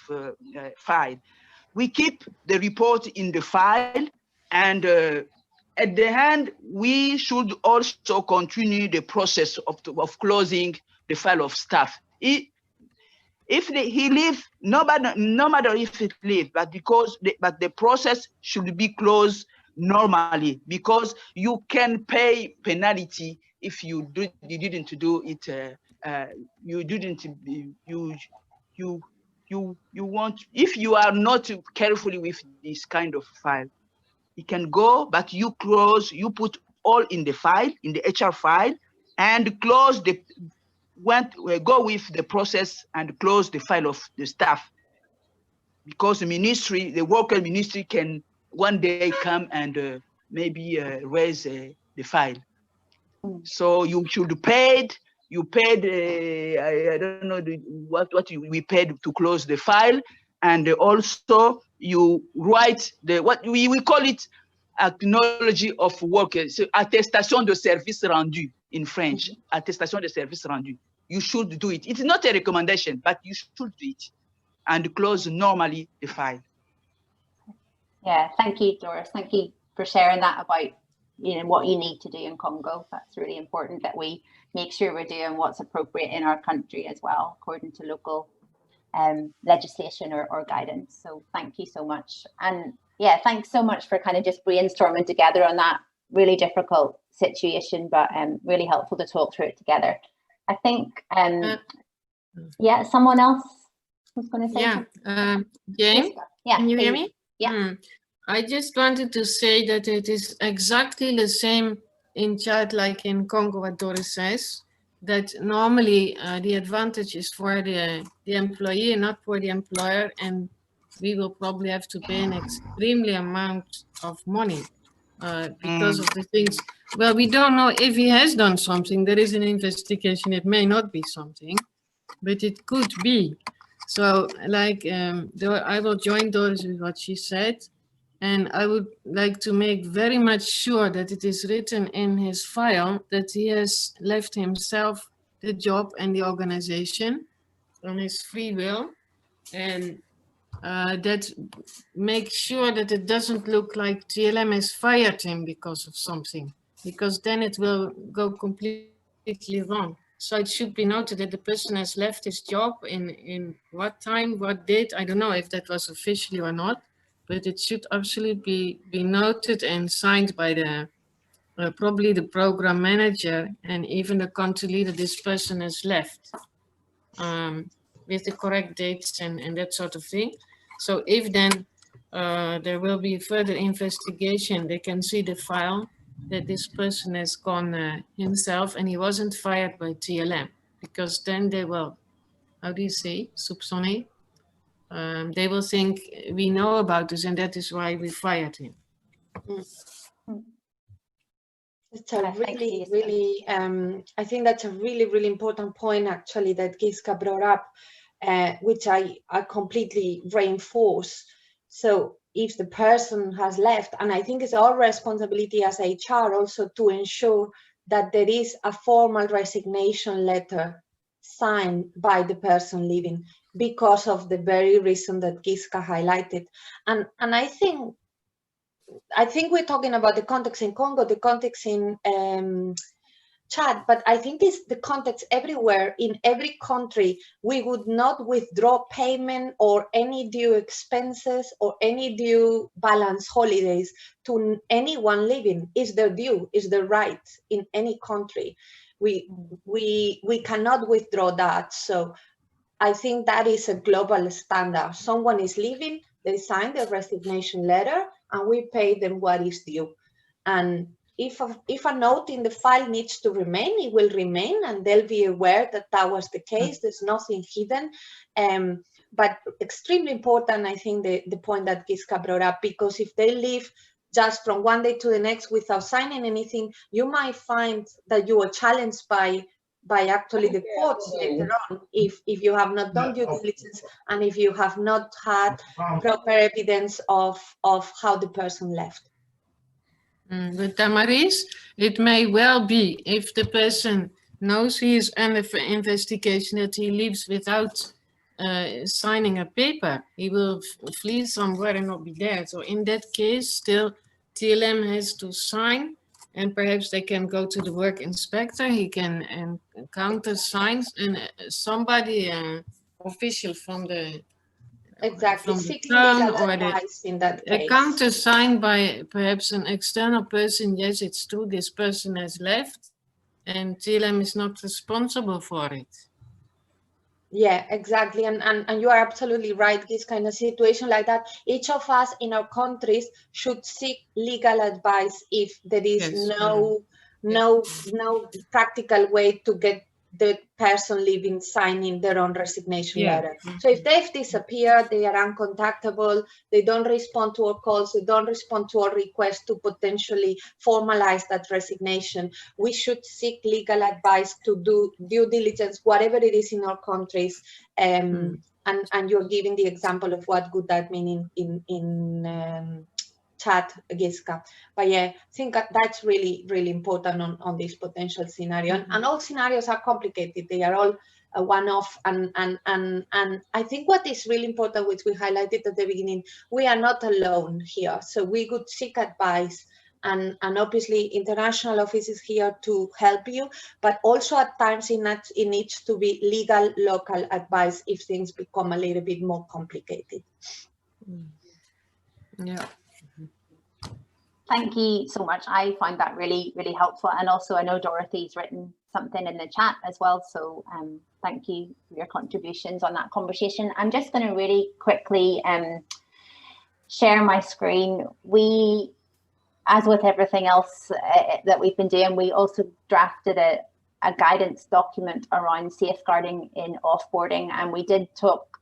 file. We keep the report in the file, and at the end, we should also continue the process of closing the file of staff. If he leaves, no matter if it leaves, but the process should be closed normally, because you can pay penalty if you didn't do it. You want, if you are not carefully with this kind of file, it can go, but you put all in the file, in the HR file, and close the. Go with the process and close the file of the staff, because the ministry, the worker ministry, can one day come and maybe raise the file. So you should pay. You paid. I don't know what we paid to close the file, and also you write what we call it acknowledgement of work. So attestation de service rendu in French. Attestation de service rendu. You should do it. It's not a recommendation, but you should do it and close normally the file. Yeah, thank you, Doris. Thank you for sharing that about what you need to do in Congo. That's really important, that we make sure we're doing what's appropriate in our country as well, according to local legislation or guidance. So thank you so much. And yeah, thanks so much for kind of just brainstorming together on that really difficult situation, but really helpful to talk through it together. I think, yeah, someone else was going to say something. Jane, yeah, can you hear me? Yeah. I just wanted to say that it is exactly the same in Chad, like in Congo, what Doris says, that normally the advantage is for the employee and not for the employer, and we will probably have to pay an extremely amount of money because of the things. Well, we don't know if he has done something. There is an investigation. It may not be something, but it could be. So, like, I will join Doris with what she said. And I would like to make very much sure that it is written in his file that he has left himself the job and the organization on his free will. And that makes sure that it doesn't look like TLM has fired him because of something, because then it will go completely wrong. So it should be noted that the person has left his job in what time, what date, I don't know if that was officially or not, but it should absolutely be noted and signed by the probably the program manager and even the country leader. This person has left with the correct dates and that sort of thing. So if then there will be further investigation, they can see the file that this person has gone himself and he wasn't fired by TLM, because then they will, how do you say, soupçonner? They will think we know about this and that is why we fired him. It's a really, I think that's a really important point actually that Giska brought up, which I completely reinforce. So if the person has left, and I think it's our responsibility as HR also to ensure that there is a formal resignation letter signed by the person leaving, because of the very reason that Giska highlighted. And I think we're talking about the context in Congo, the context in Chad, but I think it's the context everywhere. In every country, we would not withdraw payment or any due expenses or any due balance holidays to anyone living. Is their due, is their right in any country. We cannot withdraw that. So I think that is a global standard. Someone is leaving, they sign the resignation letter, and we pay them what is due. And if a note in the file needs to remain, it will remain, and they'll be aware that that was the case. There's nothing hidden. But extremely important, I think, the point that Giska brought up, because if they leave just from one day to the next without signing anything, you might find that you are challenged by actually the courts later on if you have not done due diligence and if you have not had proper evidence of how the person left. But Tamaris, it may well be if the person knows he is under investigation that he leaves without signing a paper. He will flee somewhere and not be there. So in that case, still TLM has to sign. And perhaps they can go to the work inspector. He can counter signs, and somebody official from the town or a counter signed by perhaps an external person. Yes, it's true. This person has left, and TLM is not responsible for it. Yeah, exactly. And you are absolutely right. This kind of situation like that, each of us in our countries should seek legal advice if there is no practical way to get the person leaving signing their own resignation letter. So if they've disappeared, they are uncontactable, they don't respond to our calls, they don't respond to our requests to potentially formalize that resignation, we should seek legal advice to do due diligence, whatever it is in our countries. And you're giving the example of what would that mean in Chad, Giska. But yeah, I think that's really important on this potential scenario. And all scenarios are complicated. They are all a one-off. And I think what is really important, which we highlighted at the beginning, we are not alone here. So we could seek advice. And obviously, international office is here to help you. But also at times it needs to be legal, local advice if things become a little bit more complicated. Yeah. Thank you so much. I find that really helpful. And also I know Dorothy's written something in the chat as well. So thank you for your contributions on that conversation. I'm just going to really quickly share my screen. We as with everything else that we've been doing, we also drafted a guidance document around safeguarding in offboarding, and we did talk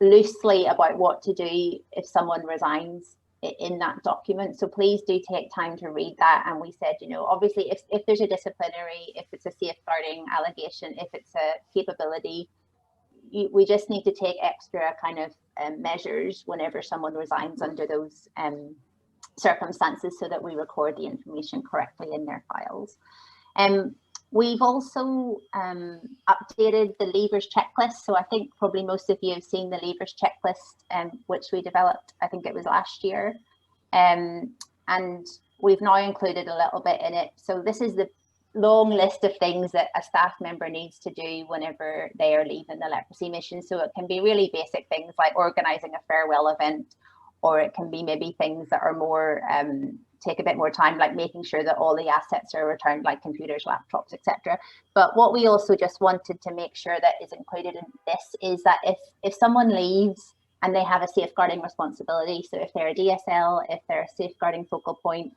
loosely about what to do if someone resigns in that document. So please do take time to read that. And we said, you know, obviously if there's a disciplinary, if it's a safeguarding allegation, if it's a capability, we just need to take extra kind of measures whenever someone resigns under those circumstances, so that we record the information correctly in their files. We've also updated the leavers checklist. So I think probably most of you have seen the leavers checklist, which we developed, I think it was last year. And we've now included a little bit in it. So this is the long list of things that a staff member needs to do whenever they are leaving the leprosy mission. So it can be really basic things like organizing a farewell event, or it can be maybe things that are more take a bit more time, like making sure that all the assets are returned, like computers, laptops, etc. But what we also just wanted to make sure that is included in this is that if someone leaves and they have a safeguarding responsibility, so if they're a DSL, if they're a safeguarding focal point,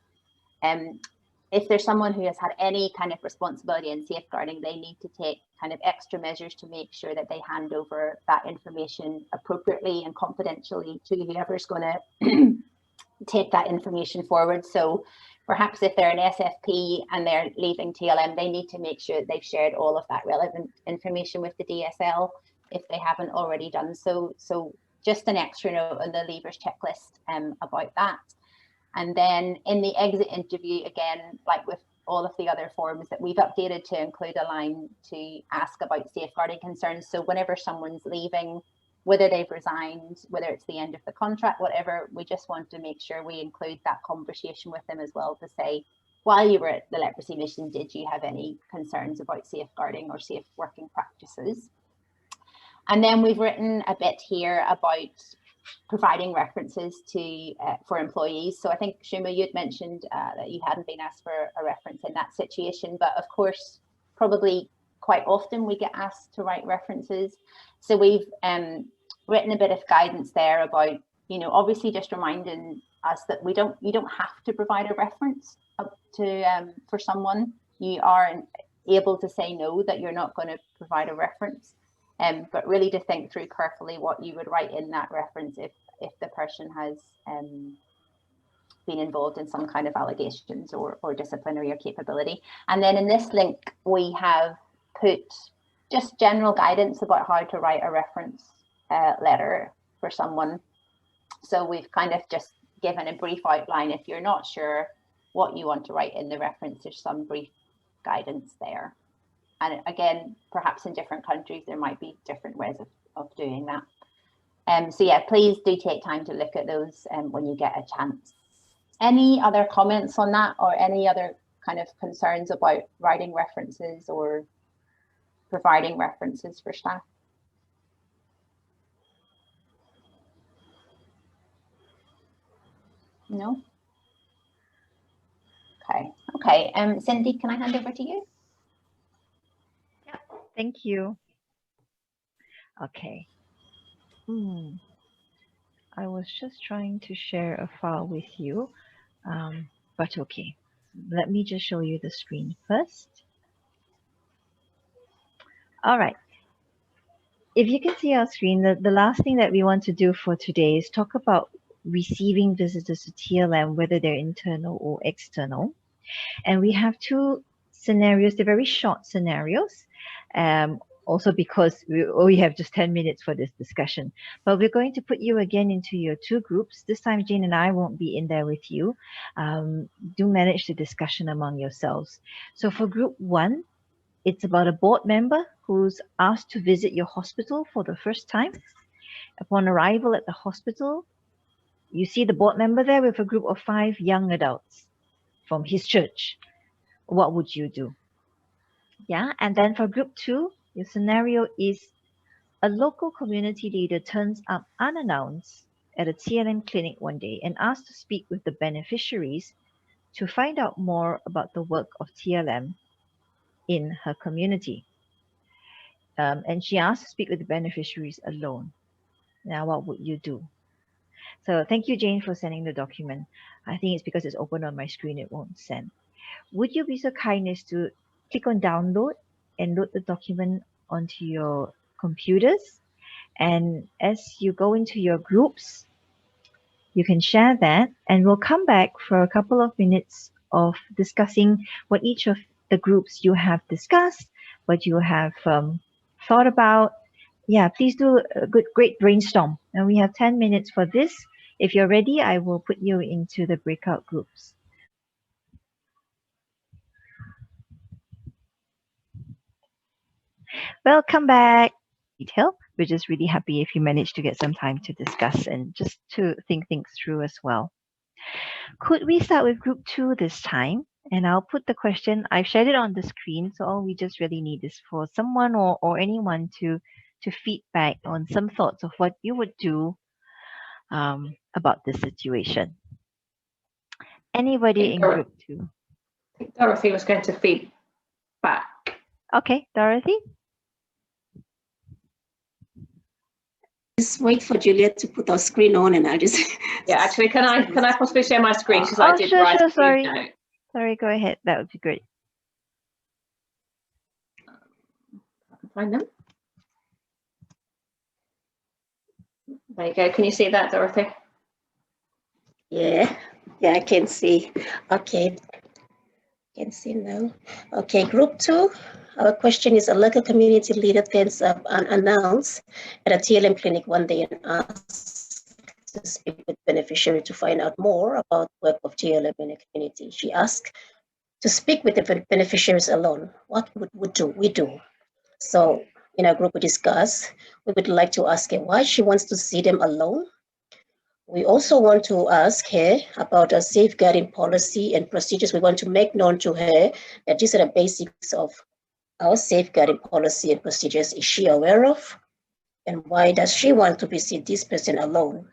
if there's someone who has had any kind of responsibility in safeguarding, they need to take kind of extra measures to make sure that they hand over that information appropriately and confidentially to whoever's going to take that information forward. So perhaps if they're an SFP and they're leaving TLM, they need to make sure that they've shared all of that relevant information with the DSL if they haven't already done so. So just an extra note on the leavers checklist about that. And then in the exit interview, again, like with all of the other forms, that we've updated to include a line to ask about safeguarding concerns. So whenever someone's leaving, whether they've resigned, whether it's the end of the contract, whatever, we just want to make sure we include that conversation with them as well, to say, while you were at the leprosy mission, did you have any concerns about safeguarding or safe working practices? And then we've written a bit here about providing references to for employees. So I think Shuma, you'd mentioned that you hadn't been asked for a reference in that situation, but of course, probably quite often we get asked to write references. So we've written a bit of guidance there about, you know, obviously just reminding us that you don't have to provide a reference up to for someone. You are able to say no, that you're not going to provide a reference, but really to think through carefully what you would write in that reference if the person has been involved in some kind of allegations or disciplinary or capability. And then in this link we have put just general guidance about how to write a reference letter for someone. So we've kind of just given a brief outline. If you're not sure what you want to write in the reference, there's some brief guidance there. And again, perhaps in different countries, there might be different ways of doing that. So yeah, please do take time to look at those when you get a chance. Any other comments on that, or any other kind of concerns about writing references or providing references for staff? No? Okay. Cindy, can I hand over to you? Yeah, thank you. Okay. I was just trying to share a file with you, but okay. Let me just show you the screen first. All right. If you can see our screen, the last thing that we want to do for today is talk about receiving visitors to TLM, whether they're internal or external. And we have two scenarios. They're very short scenarios, also because we have just 10 minutes for this discussion. But we're going to put you again into your two groups. This time, Jane and I won't be in there with you. Do manage the discussion among yourselves. So for group one, it's about a board member who's asked to visit your hospital for the first time. Upon arrival at the hospital, you see the board member there with a group of 5 young adults from his church. What would you do? Yeah, and then for group 2, your scenario is a local community leader turns up unannounced at a TLM clinic one day and asks to speak with the beneficiaries to find out more about the work of TLM in her community. And she asked to speak with the beneficiaries alone. Now, what would you do? So thank you, Jane, for sending the document. I think it's because it's open on my screen, it won't send. Would you be so kind as to click on download and load the document onto your computers? And as you go into your groups, you can share that, and we'll come back for a couple of minutes of discussing what each of the groups you have discussed, what you have thought about. Yeah, please do a great brainstorm. And we have 10 minutes for this. If you're ready, I will put you into the breakout groups. Welcome back. Detail. We're just really happy if you managed to get some time to discuss and just to think things through as well. Could we start with group 2 this time? And I'll put the question, I've shared it on the screen, so all we just really need is for someone or anyone to feedback on some thoughts of what you would do about this situation. Anybody in group 2? I think Dorothy was going to feed back. Okay, Dorothy? Just wait for Juliet to put our screen on and I'll just... Yeah, actually, can I possibly share my screen? Because I did sure, write sure, a sorry. note. Sorry, go ahead. That would be great. Find them. There you go. Can you see that, Dorothy? Yeah, I can see. Okay, can see now. Okay, group 2. Our question is: a local community leader turns up unannounced at a TLM clinic one day and asks to speak with beneficiary to find out more about the work of TLM in the community. She asked to speak with the beneficiaries alone. What would we do? So in our group we discuss, we would like to ask her why she wants to see them alone. We also want to ask her about a safeguarding policy and procedures. We want to make known to her that these are the basics of our safeguarding policy and procedures. Is she aware of? And why does she want to visit this person alone?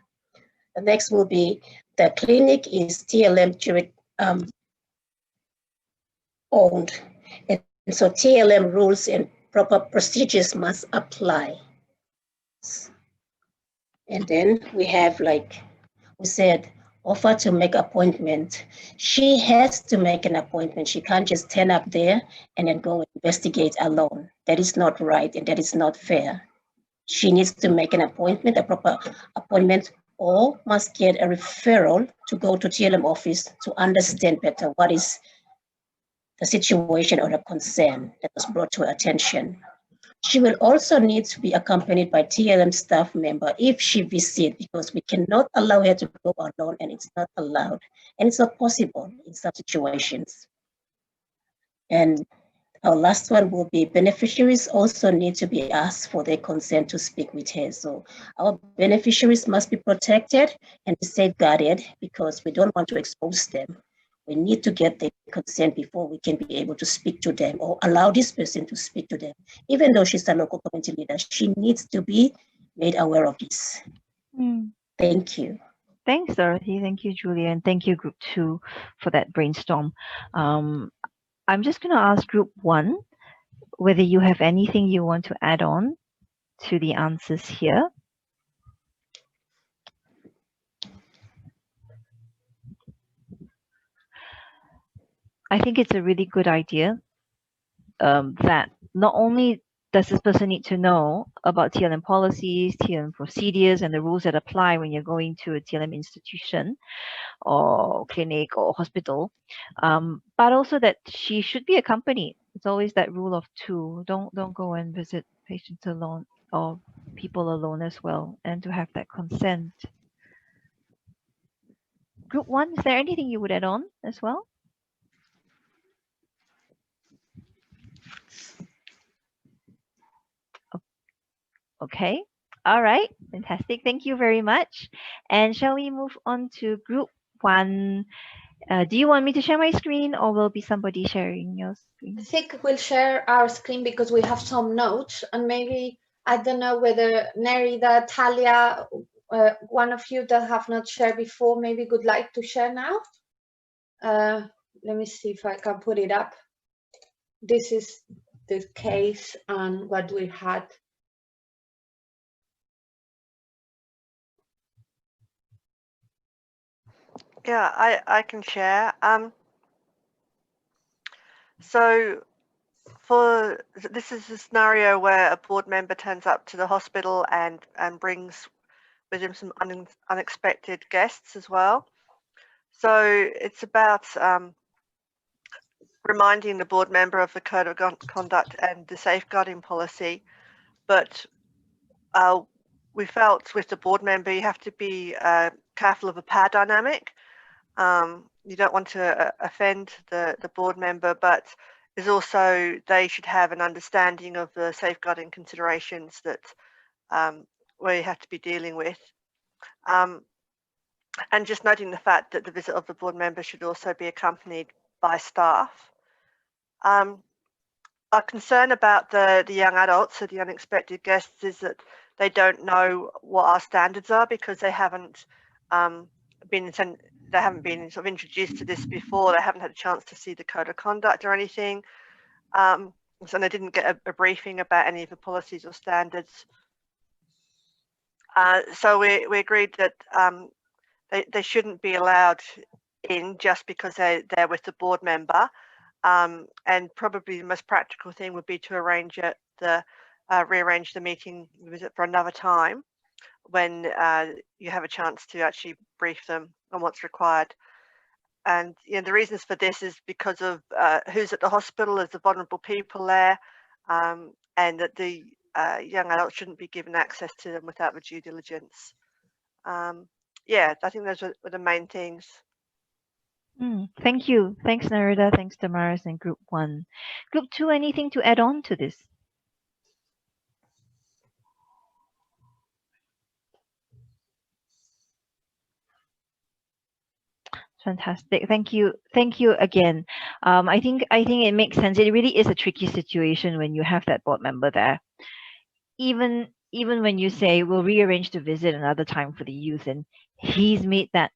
The next will be, the clinic is TLM owned. And so TLM rules and proper procedures must apply. And then we have, like we said, offer to make appointment. She has to make an appointment. She can't just turn up there and then go investigate alone. That is not right and that is not fair. She needs to make an appointment, a proper appointment, or must get a referral to go to TLM office to understand better what is the situation or the concern that was brought to her attention. She will also need to be accompanied by TLM staff member if she visits, because we cannot allow her to go alone, and it's not allowed, and it's not possible in some situations. And our last one will be, beneficiaries also need to be asked for their consent to speak with her. So our beneficiaries must be protected and safeguarded because we don't want to expose them. We need to get their consent before we can be able to speak to them or allow this person to speak to them. Even though she's a local community leader, she needs to be made aware of this. Thank you. Thanks, Dorothy. Thank you, Julia. And thank you, Group 2, for that brainstorm. I'm just going to ask Group 1 whether you have anything you want to add on to the answers here. I think it's a really good idea that not only does this person need to know about TLM policies, TLM procedures, and the rules that apply when you're going to a TLM institution or clinic or hospital, but also that she should be accompanied. It's always that rule of 2. Don't go and visit patients alone or people alone as well, and to have that consent. Group 1, is there anything you would add on as well? Okay. All right. Fantastic. Thank you very much. And shall we move on to Group 1? Do you want me to share my screen, or will be somebody sharing your screen? I think we'll share our screen because we have some notes, and maybe, I don't know whether Nerida, Talia, one of you that have not shared before, maybe would like to share now. Let me see if I can put it up. This is the case and what we had. Yeah, I can share. So this is a scenario where a board member turns up to the hospital and brings with him some unexpected guests as well. So it's about reminding the board member of the code of conduct and the safeguarding policy. But we felt with the board member, you have to be careful of the power dynamic. You don't want to offend the board member, but is also they should have an understanding of the safeguarding considerations that we have to be dealing with. And just noting the fact that the visit of the board member should also be accompanied by staff. Our concern about the young adults or the unexpected guests is that they don't know what our standards are because they haven't been sort of introduced to this before. They haven't had a chance to see the code of conduct or anything. So they didn't get a briefing about any of the policies or standards. So we agreed that they shouldn't be allowed in just because they're with the board member. And probably the most practical thing would be to rearrange the meeting visit for another time when you have a chance to actually brief them on what's required. And the reasons for this is because of who's at the hospital, there's the vulnerable people there, and that the young adults shouldn't be given access to them without the due diligence. Yeah, I think those were the main things. Thank you. Thanks, Narita. Thanks, Damaris and Group 1. Group 2, anything to add on to this? Fantastic. Thank you. Thank you again. I think it makes sense. It really is a tricky situation when you have that board member there. Even when you say we'll rearrange to visit another time for the youth, and he's made that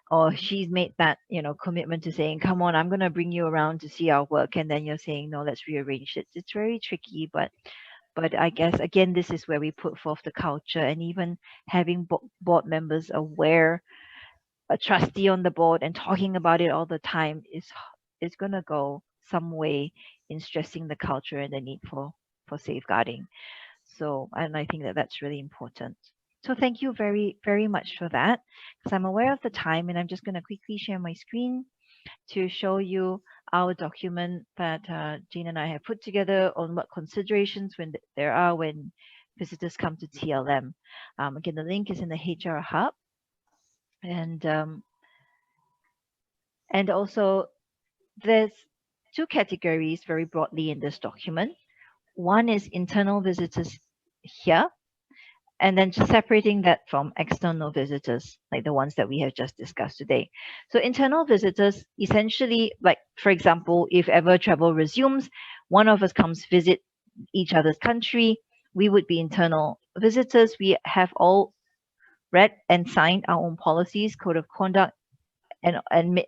or she's made that commitment to saying, come on, I'm going to bring you around to see our work, and then you're saying, no, let's rearrange it. It's very tricky, but I guess again, this is where we put forth the culture, and even having board members aware, a trustee on the board, and talking about it all the time is going to go some way in stressing the culture and the need for safeguarding. So, and I think that that's really important. So thank you very, very much for that, because I'm aware of the time, and I'm just going to quickly share my screen to show you our document that Jean and I have put together on what considerations there are when visitors come to TLM. Again, the link is in the HR Hub. And also there's two categories very broadly in this document. One is internal visitors here, and then just separating that from external visitors, like the ones that we have just discussed today. So internal visitors, essentially, like, for example, if ever travel resumes, one of us comes visit each other's country, we would be internal visitors. We have all read and signed our own policies, code of conduct, and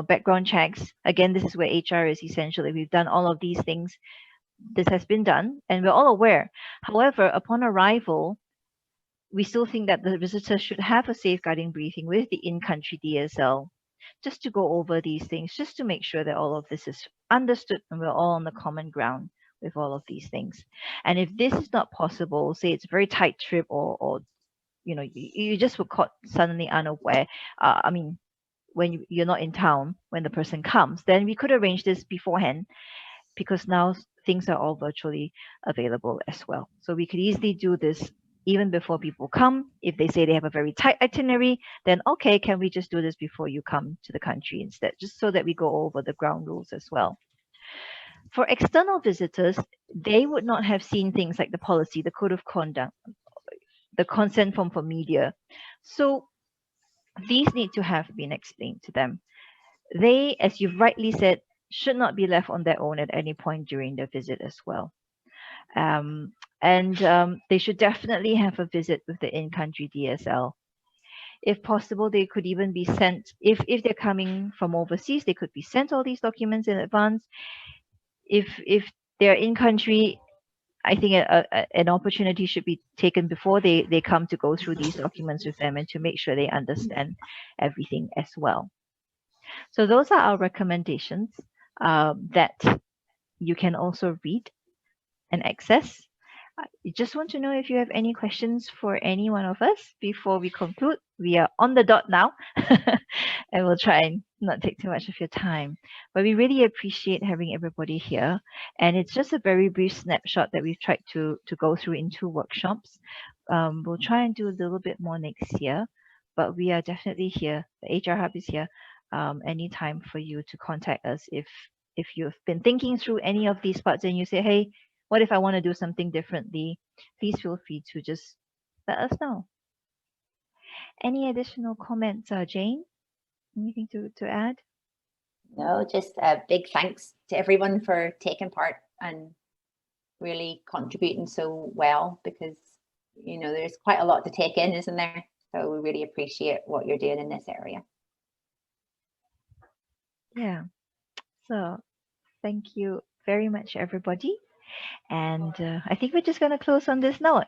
background checks. Again, this is where HR is essential. We've done all of these things. This has been done, and we're all aware. However, upon arrival, we still think that the visitor should have a safeguarding briefing with the in-country DSL, just to go over these things, just to make sure that all of this is understood and we're all on the common ground with all of these things. And if this is not possible, say it's a very tight trip, or you just were caught suddenly unaware, I mean, when you're not in town when the person comes, then we could arrange this beforehand, because now things are all virtually available as well. So we could easily do this even before people come. If they say they have a very tight itinerary, then okay, can we just do this before you come to the country instead, just so that we go over the ground rules as well. For external visitors, they would not have seen things like the policy, the code of conduct, the consent form for media. So these need to have been explained to them. They, as you've rightly said, should not be left on their own at any point during the visit as well. They should definitely have a visit with the in-country DSL. If possible, they could even be sent, if they're coming from overseas, they could be sent all these documents in advance. If they're in-country, I think an opportunity should be taken before they come to go through these documents with them, and to make sure they understand everything as well. So those are our recommendations that you can also read and access. I just want to know if you have any questions for any one of us before we conclude. We are on the dot now, and we'll try and not take too much of your time. But we really appreciate having everybody here. And it's just a very brief snapshot that we've tried to go through in 2 workshops. We'll try and do a little bit more next year, but we are definitely here. The HR Hub is here anytime for you to contact us if you've been thinking through any of these parts and you say, hey, what if I want to do something differently? Please feel free to just let us know. Any additional comments, Jane? Anything to add? No, just a big thanks to everyone for taking part and really contributing so well, because you know there's quite a lot to take in, isn't there? So we really appreciate what you're doing in this area. Yeah. So thank you very much, everybody. And I think we're just going to close on this note.